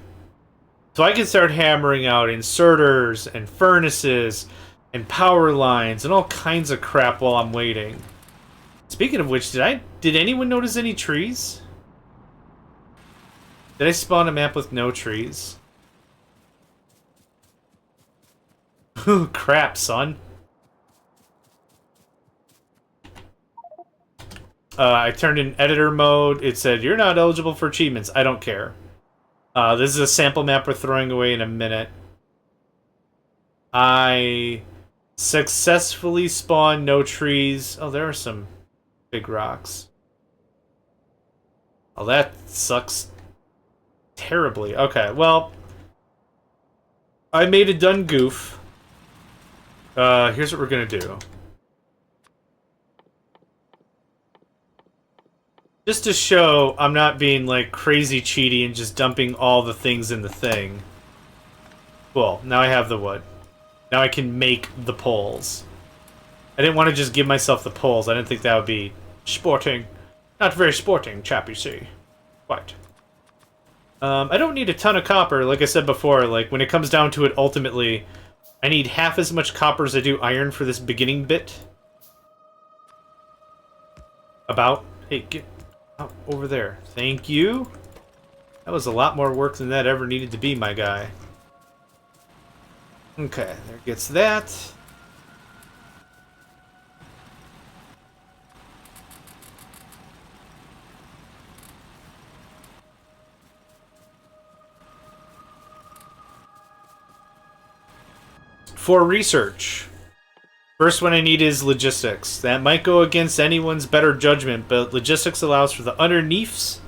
So I can start hammering out inserters and furnaces and power lines and all kinds of crap while I'm waiting. Speaking of which, did anyone notice any trees? Did I spawn a map with no trees? Crap, son. I turned in editor mode. It said, you're not eligible for achievements. I don't care. This is a sample map we're throwing away in a minute. I successfully spawned no trees. Oh, there are some big rocks. Oh, that sucks terribly. Okay, well, I made a done goof. Here's what we're gonna do. Just to show I'm not being, like, crazy cheaty and just dumping all the things in the thing. Cool, now I have the wood. Now I can make the poles. I didn't want to just give myself the poles. I didn't think that would be sporting. Not very sporting, chap, you see. Quite. I don't need a ton of copper, like I said before. Like, when it comes down to it, ultimately, I need half as much copper as I do iron for this beginning bit. About. Hey, get out over there. Thank you. That was a lot more work than that ever needed to be, my guy. Okay, there gets that. For research, first one I need is logistics. That might go against anyone's better judgment, but logistics allows for the underneaths.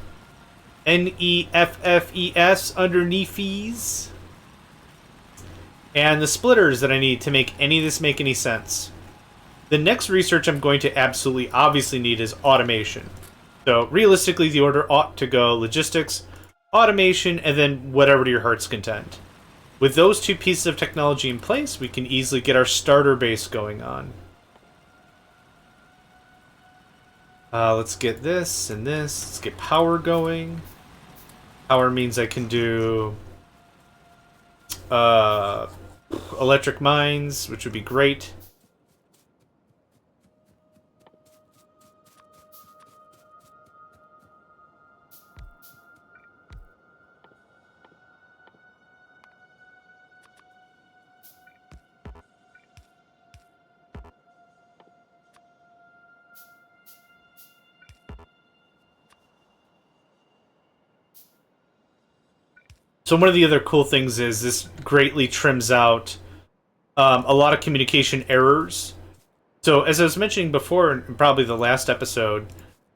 N-E-F-F-E-S, underneathies. And the splitters that I need to make any of this make any sense. The next research I'm going to absolutely obviously need is automation. So realistically, the order ought to go logistics, automation, and then whatever to your heart's content. With those two pieces of technology in place, we can easily get our starter base going on. Let's get this and this. Let's get power going. Power means I can do electric mines, which would be great. So one of the other cool things is this greatly trims out a lot of communication errors. So as I was mentioning before, in probably the last episode,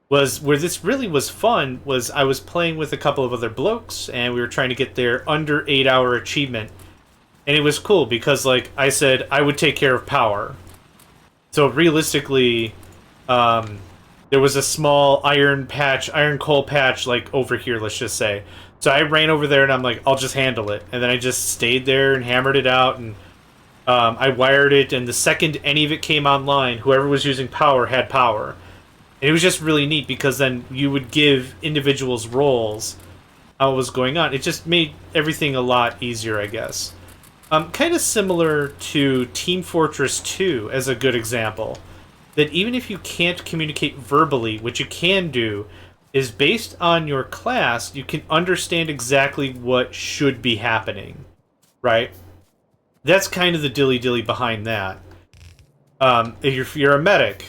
was where this really was fun was I was playing with a couple of other blokes and we were trying to get their under 8-hour achievement. And it was cool because, like I said, I would take care of power. So realistically, there was a small iron coal patch, like over here, let's just say. So I ran over there and I'm like, I'll just handle it. And then I just stayed there and hammered it out and I wired it. And the second any of it came online, whoever was using power had power. And it was just really neat because then you would give individuals roles how it was going on. It just made everything a lot easier, I guess. Kind of similar to Team Fortress 2 as a good example. That even if you can't communicate verbally, what you can do is based on your class, you can understand exactly what should be happening, right? That's kind of the dilly-dilly behind that. If you're a medic,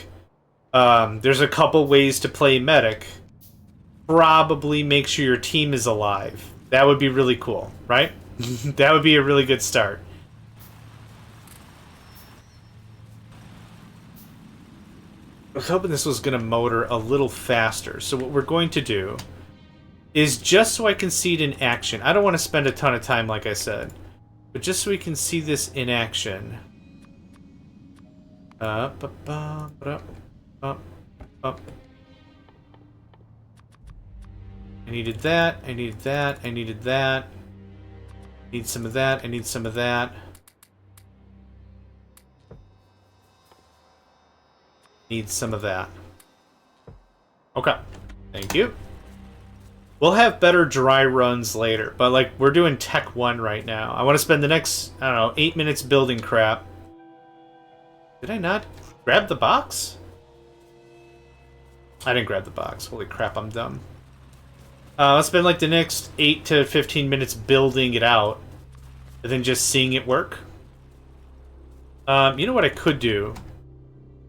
there's a couple ways to play medic. Probably make sure your team is alive. That would be really cool, right? That would be a really good start. I was hoping this was going to motor a little faster. So what we're going to do is just so I can see it in action. I don't want to spend a ton of time, like I said. But just so we can see this in action. Up. I needed that, I needed that, I needed that. Need some of that, I need some of that. Need some of that. Okay. Thank you. We'll have better dry runs later, but like we're doing Tech 1 right now. I want to spend the next, I don't know, 8 minutes building crap. Did I not grab the box? I didn't grab the box. Holy crap, I'm dumb. I'll spend like the next 8 to 15 minutes building it out, and then just seeing it work. You know what I could do?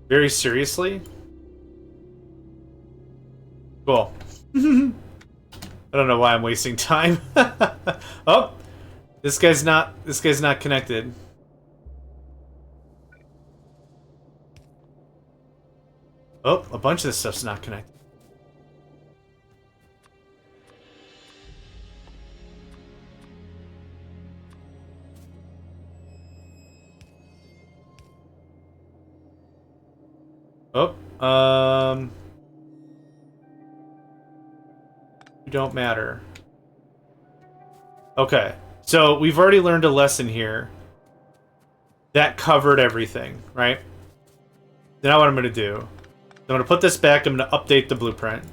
Very seriously? Cool. I don't know why I'm wasting time. Oh, this guy's not connected. Oh, a bunch of this stuff's not connected. Oh, you don't matter. Okay, so we've already learned a lesson here. That covered everything, right? Now what I'm going to do, I'm going to put this back, I'm going to update the blueprint.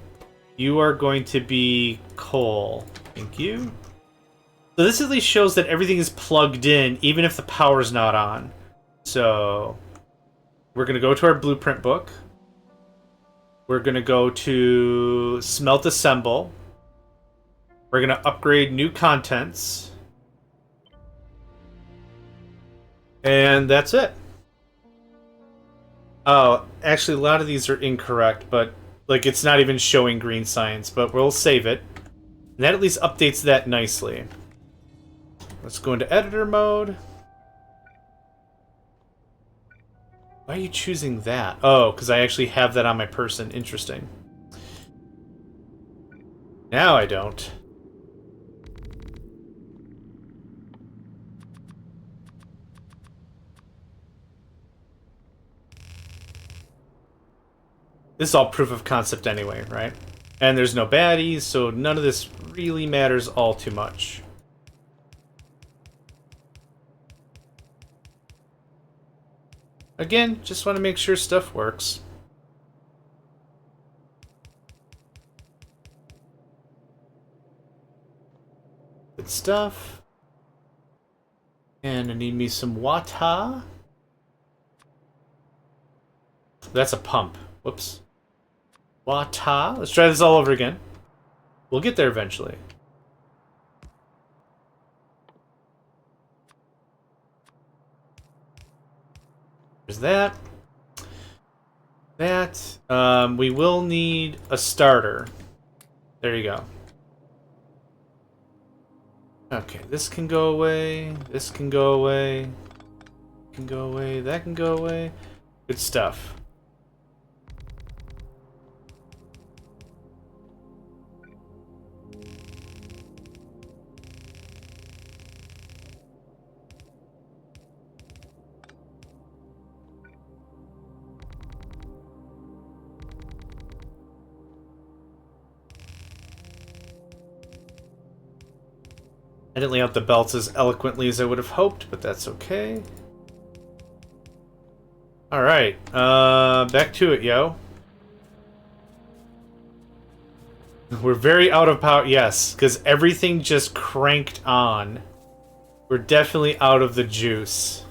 You are going to be coal. Thank you. So this at least shows that everything is plugged in, even if the power's not on. So we're going to go to our blueprint book. We're going to go to Smelt Assemble. We're going to upgrade new contents. And that's it. Oh, actually, a lot of these are incorrect, but like it's not even showing green science, but we'll save it. And that at least updates that nicely. Let's go into editor mode. Why are you choosing that? Oh, because I actually have that on my person. Interesting. Now I don't. This is all proof of concept anyway, right? And there's no baddies, so none of this really matters all too much. Again, just want to make sure stuff works. Good stuff. And I need me some water. That's a pump. Whoops. Water. Let's try this all over again. We'll get there eventually. There's that. That. We will need a starter. There you go. Okay, this can go away. This can go away. Can go away. That can go away. Good stuff. I didn't lay out the belts as eloquently as I would have hoped, but that's okay. Alright, back to it, yo. We're very out of power, yes, because everything just cranked on. We're definitely out of the juice.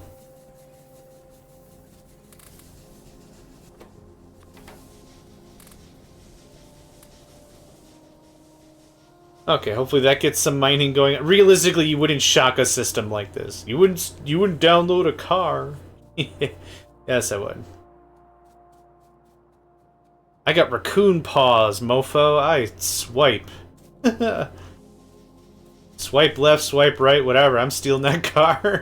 Okay, hopefully that gets some mining going. Realistically, you wouldn't shock a system like this. You wouldn't download a car. Yes, I would. I got raccoon paws, mofo. I swipe. Swipe left, swipe right, whatever. I'm stealing that car.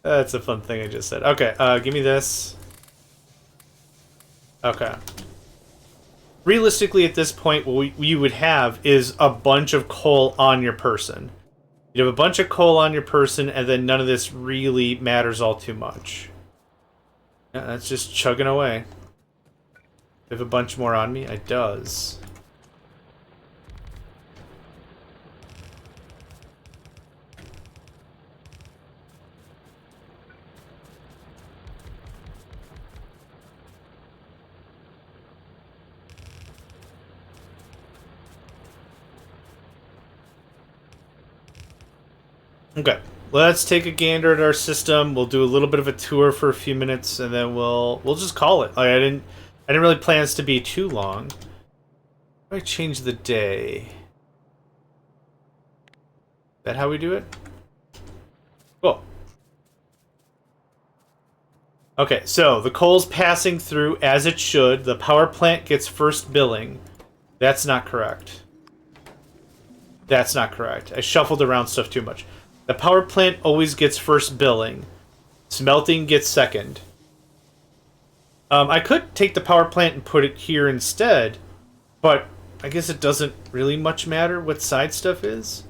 That's a fun thing I just said. Okay, give me this. Okay. Realistically, at this point, what you would have is a bunch of coal on your person. You'd have a bunch of coal on your person, and then none of this really matters all too much. Yeah, that's just chugging away. I have a bunch more on me? It does. Okay. Let's take a gander at our system. We'll do a little bit of a tour for a few minutes, and then we'll just call it. Like, I didn't really plan this to be too long. I change the day. Is that how we do it? Cool. Okay, so the coal's passing through as it should. The power plant gets first billing. That's not correct. That's not correct. I shuffled around stuff too much. The power plant always gets first billing. Smelting gets second. I could take the power plant and put it here instead, but I guess it doesn't really much matter what side stuff is.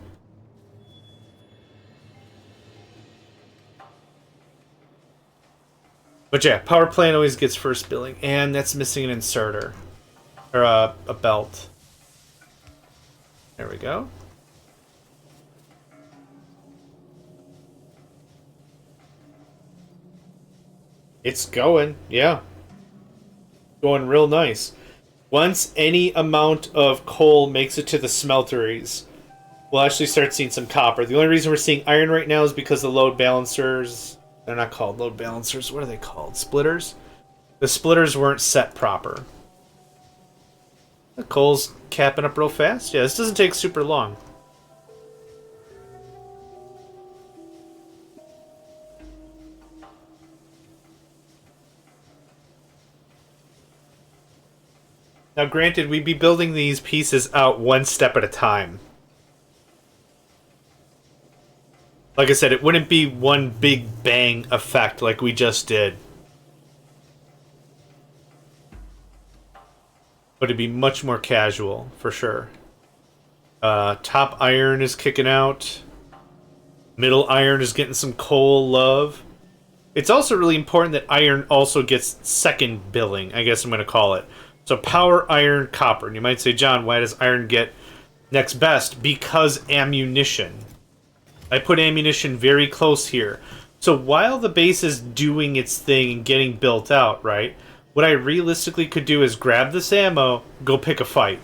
But yeah, power plant always gets first billing, and that's missing an inserter. Or a belt. There we go. It's going, yeah. Going real nice. Once any amount of coal makes it to the smelteries, we'll actually start seeing some copper. The only reason we're seeing iron right now is because the load balancers... They're not called load balancers. What are they called? Splitters? The splitters weren't set proper. The coal's capping up real fast. Yeah, this doesn't take super long. Now, granted, we'd be building these pieces out one step at a time. Like I said, it wouldn't be one big bang effect like we just did. But it'd be much more casual, for sure. Top iron is kicking out. Middle iron is getting some coal love. It's also really important that iron also gets second billing, I guess I'm going to call it. So power, iron, copper. And you might say, John, why does iron get next best? Because ammunition. I put ammunition very close here. So while the base is doing its thing and getting built out, right, what I realistically could do is grab this ammo, go pick a fight,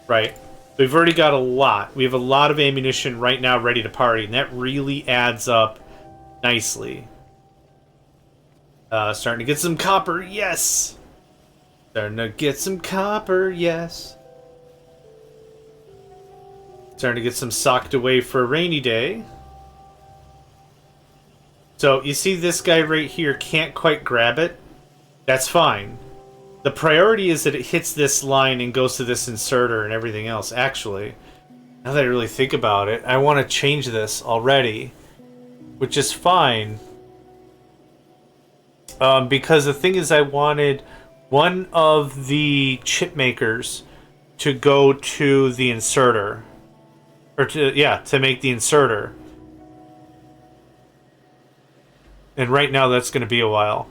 right? We've already got a lot. We have a lot of ammunition right now ready to party, and that really adds up nicely. Starting to get some copper, yes! Starting to get some copper, yes. Starting to get some socked away for a rainy day. So, you see this guy right here can't quite grab it? That's fine. The priority is that it hits this line and goes to this inserter and everything else. Actually, now that I really think about it, I want to change this already. Which is fine. Because the thing is, I wanted one of the chip makers to go to the inserter. Or to make the inserter. And right now that's going to be a while.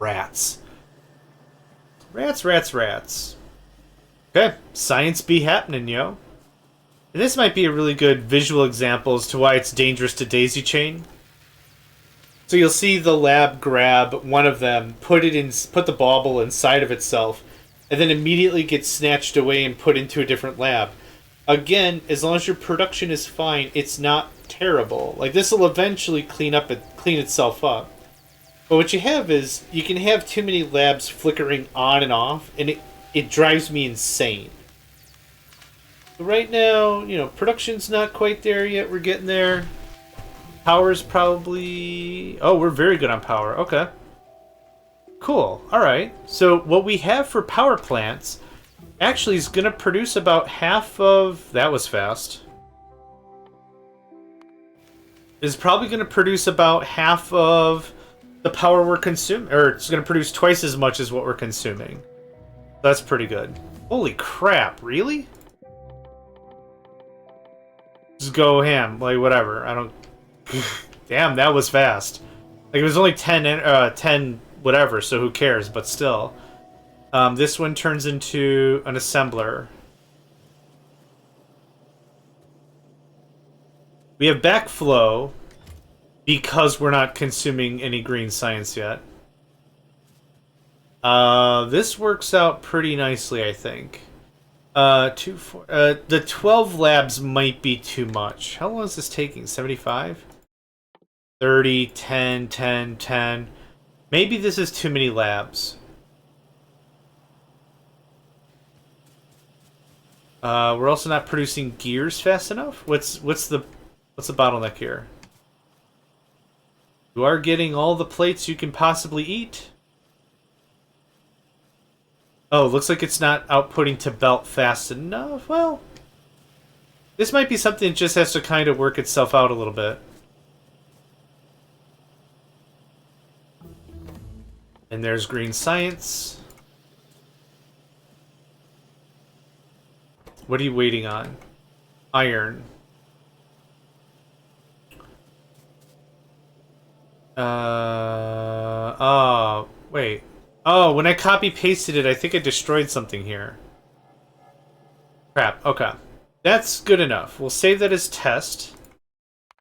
Rats. Rats, rats, rats. Okay, science be happening, yo. And this might be a really good visual example as to why it's dangerous to daisy chain. So you'll see the lab grab one of them, put the bauble inside of itself, and then immediately get snatched away and put into a different lab. Again, as long as your production is fine, it's not terrible. Like, this will eventually clean itself up. But what you have is, you can have too many labs flickering on and off, and it drives me insane. So right now, you know, production's not quite there yet. We're getting there. Power's probably... Oh, we're very good on power. Okay. Cool. Alright. So what we have for power plants actually is going to produce about half of... That was fast. Is probably going to produce about half of the power we're consuming. Or it's going to produce twice as much as what we're consuming. That's pretty good. Holy crap, really? Just go ham. Like, whatever. I don't... Damn, that was fast. Like, it was only 10 whatever, so who cares, but still. This one turns into an assembler. We have backflow because we're not consuming any green science yet. This works out pretty nicely, I think. Two, four. The 12 labs might be too much. How long is this taking? 75? 30, 10, 10, 10. Maybe this is too many labs. We're also not producing gears fast enough. What's the bottleneck here? You are getting all the plates you can possibly eat. Oh, looks like it's not outputting to belt fast enough. Well, this might be something that just has to kind of work itself out a little bit. And there's green science. What are you waiting on? Iron. Oh, wait. Oh, when I copy-pasted it, I think I destroyed something here. Crap, okay. That's good enough. We'll save that as test.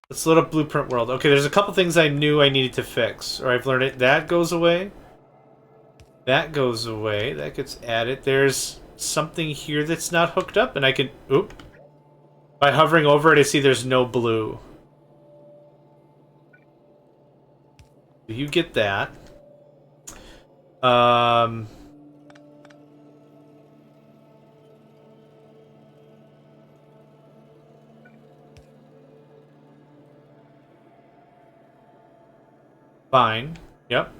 Let's load up Blueprint World. Okay, there's a couple things I knew I needed to fix. Or I've learned it. That goes away. That goes away. That gets added. There's something here that's not hooked up, and I can... Oop. By hovering over it, I see there's no blue. You get that. Fine. Yep.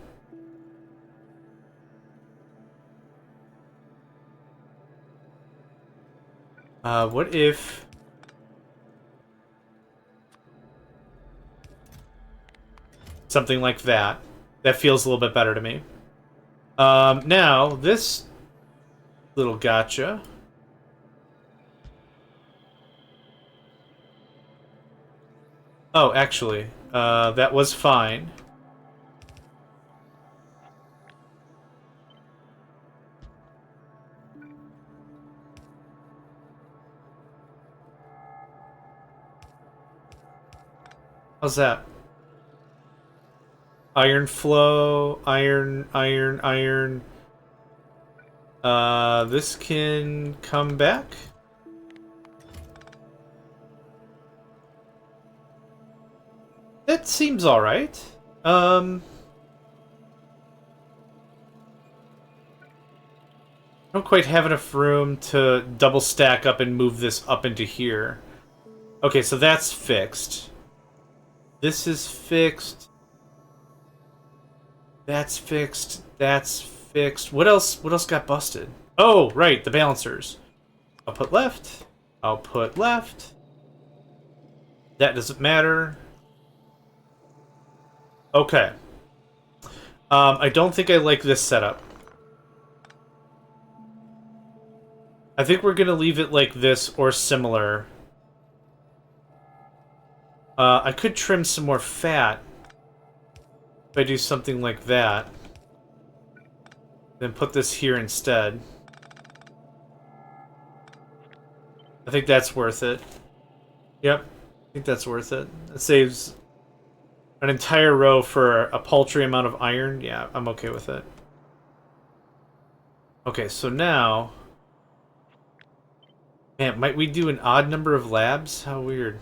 What if... something like that. That feels a little bit better to me. Now, this little gotcha. Oh, actually, that was fine. How's that? Iron flow, iron. This can come back. That seems alright. I don't quite have enough room to double stack up and move this up into here. Okay, so that's fixed. This is fixed. That's fixed. That's fixed. What else got busted? Oh, right, the balancers. I'll put left. I'll put left. That doesn't matter. Okay. I don't think I like this setup. I think we're gonna leave it like this or similar. I could trim some more fat if I do something like that. Then put this here instead. I think that's worth it. Yep, I think that's worth it. It saves an entire row for a paltry amount of iron. Yeah, I'm okay with it. Okay, so now... Man, might we do an odd number of labs? How weird.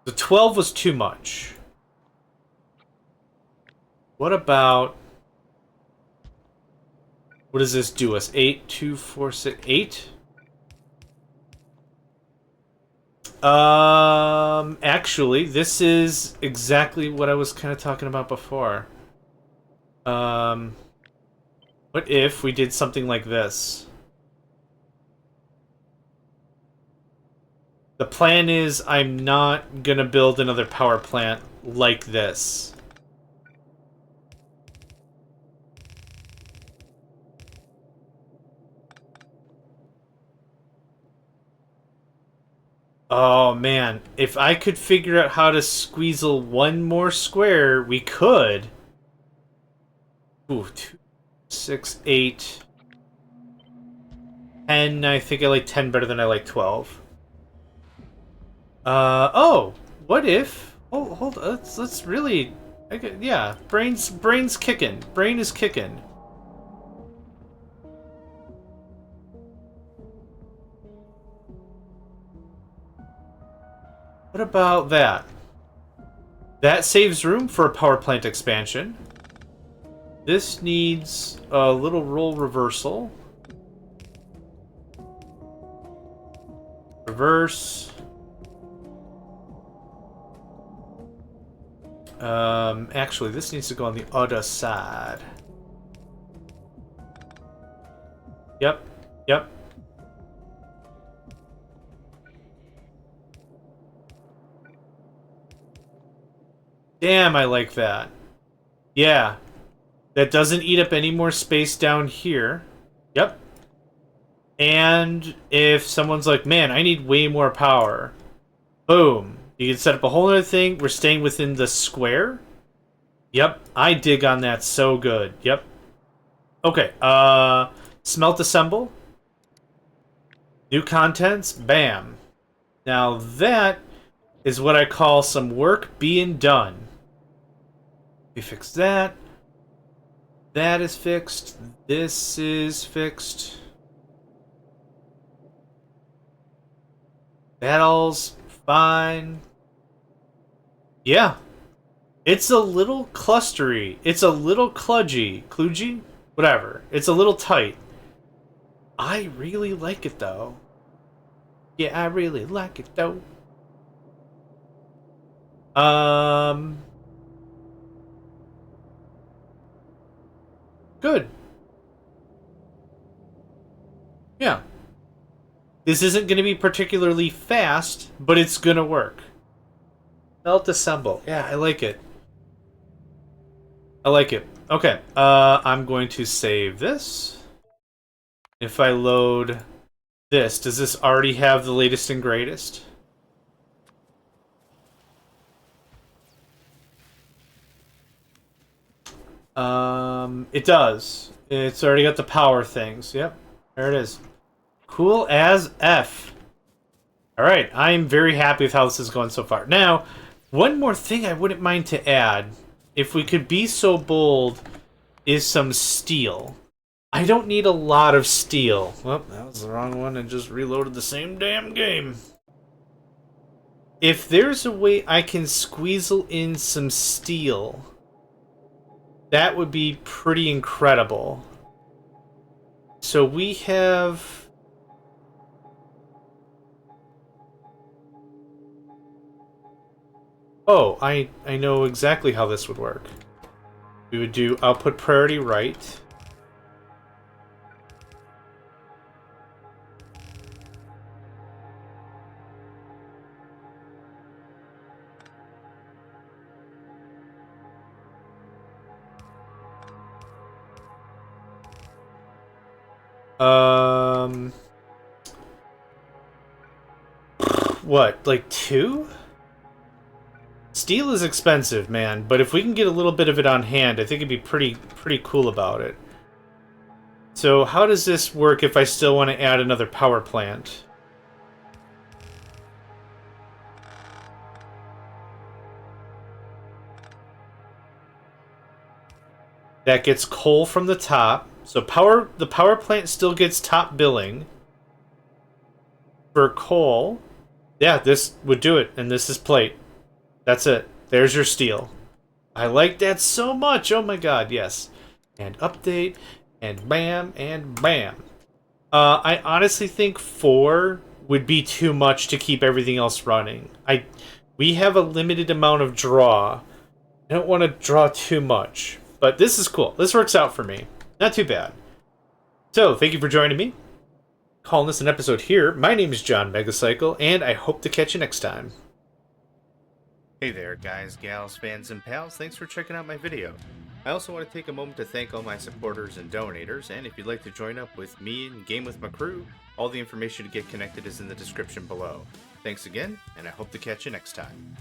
The 12 was too much. What about... What does this do us? 8, 2, 4, 6, 8? Actually, this is exactly what I was kind of talking about before. What if we did something like this? The plan is I'm not gonna build another power plant like this. Oh man, if I could figure out how to squeezle one more square, we could. Ooh, 2, 6, 8, 10. I think I like 10 better than I like 12. Oh, what if... Oh, hold on, let's really... yeah, brain's kicking. Brain is kicking. What about that? That saves room for a power plant expansion. This needs a little role reversal. Reverse. Actually, this needs to go on the other side. Yep. Yep. Damn, I like that. Yeah. That doesn't eat up any more space down here. Yep. And if someone's like, man, I need way more power. Boom. You can set up a whole other thing. We're staying within the square. Yep. I dig on that so good. Yep. Okay. Smelt assemble. New contents. Bam. Now that is what I call some work being done. We fix that. That is fixed. This is fixed. That all's fine. Yeah. It's a little clustery. It's a little kludgy. Kludgy? Whatever. It's a little tight. I really like it, though. Yeah, I really like it, though. Good. Yeah. This isn't going to be particularly fast, but it's going to work. Melt assemble. Yeah, I like it. I like it. Okay. I'm going to save this. If I load this, does this already have the latest and greatest? It does. It's already got the power things. Yep. There it is. Cool as F. Alright, I'm very happy with how this is going so far. Now, one more thing I wouldn't mind to add, if we could be so bold, is some steel. I don't need a lot of steel. Well, that was the wrong one and just reloaded the same damn game. If there's a way I can squeezle in some steel, that would be pretty incredible. So we have... Oh, I know exactly how this would work. We would do output priority right. What, like 2? Steel is expensive, man, but if we can get a little bit of it on hand, I think it'd be pretty cool about it. So how does this work if I still want to add another power plant? That gets coal from the top. So the power plant still gets top billing. For coal, yeah, this would do it, and this is plate. That's it. There's your steel. I like that so much. Oh my god, yes. And update, and bam, and bam. I honestly think 4 would be too much to keep everything else running. We have a limited amount of draw. I don't want to draw too much. But this is cool. This works out for me. Not too bad. So, thank you for joining me. Calling this an episode here. My name is JohnMegacycle, and I hope to catch you next time. Hey there, guys, gals, fans, and pals. Thanks for checking out my video. I also want to take a moment to thank all my supporters and donators, and if you'd like to join up with me and game with my crew, all the information to get connected is in the description below. Thanks again, and I hope to catch you next time.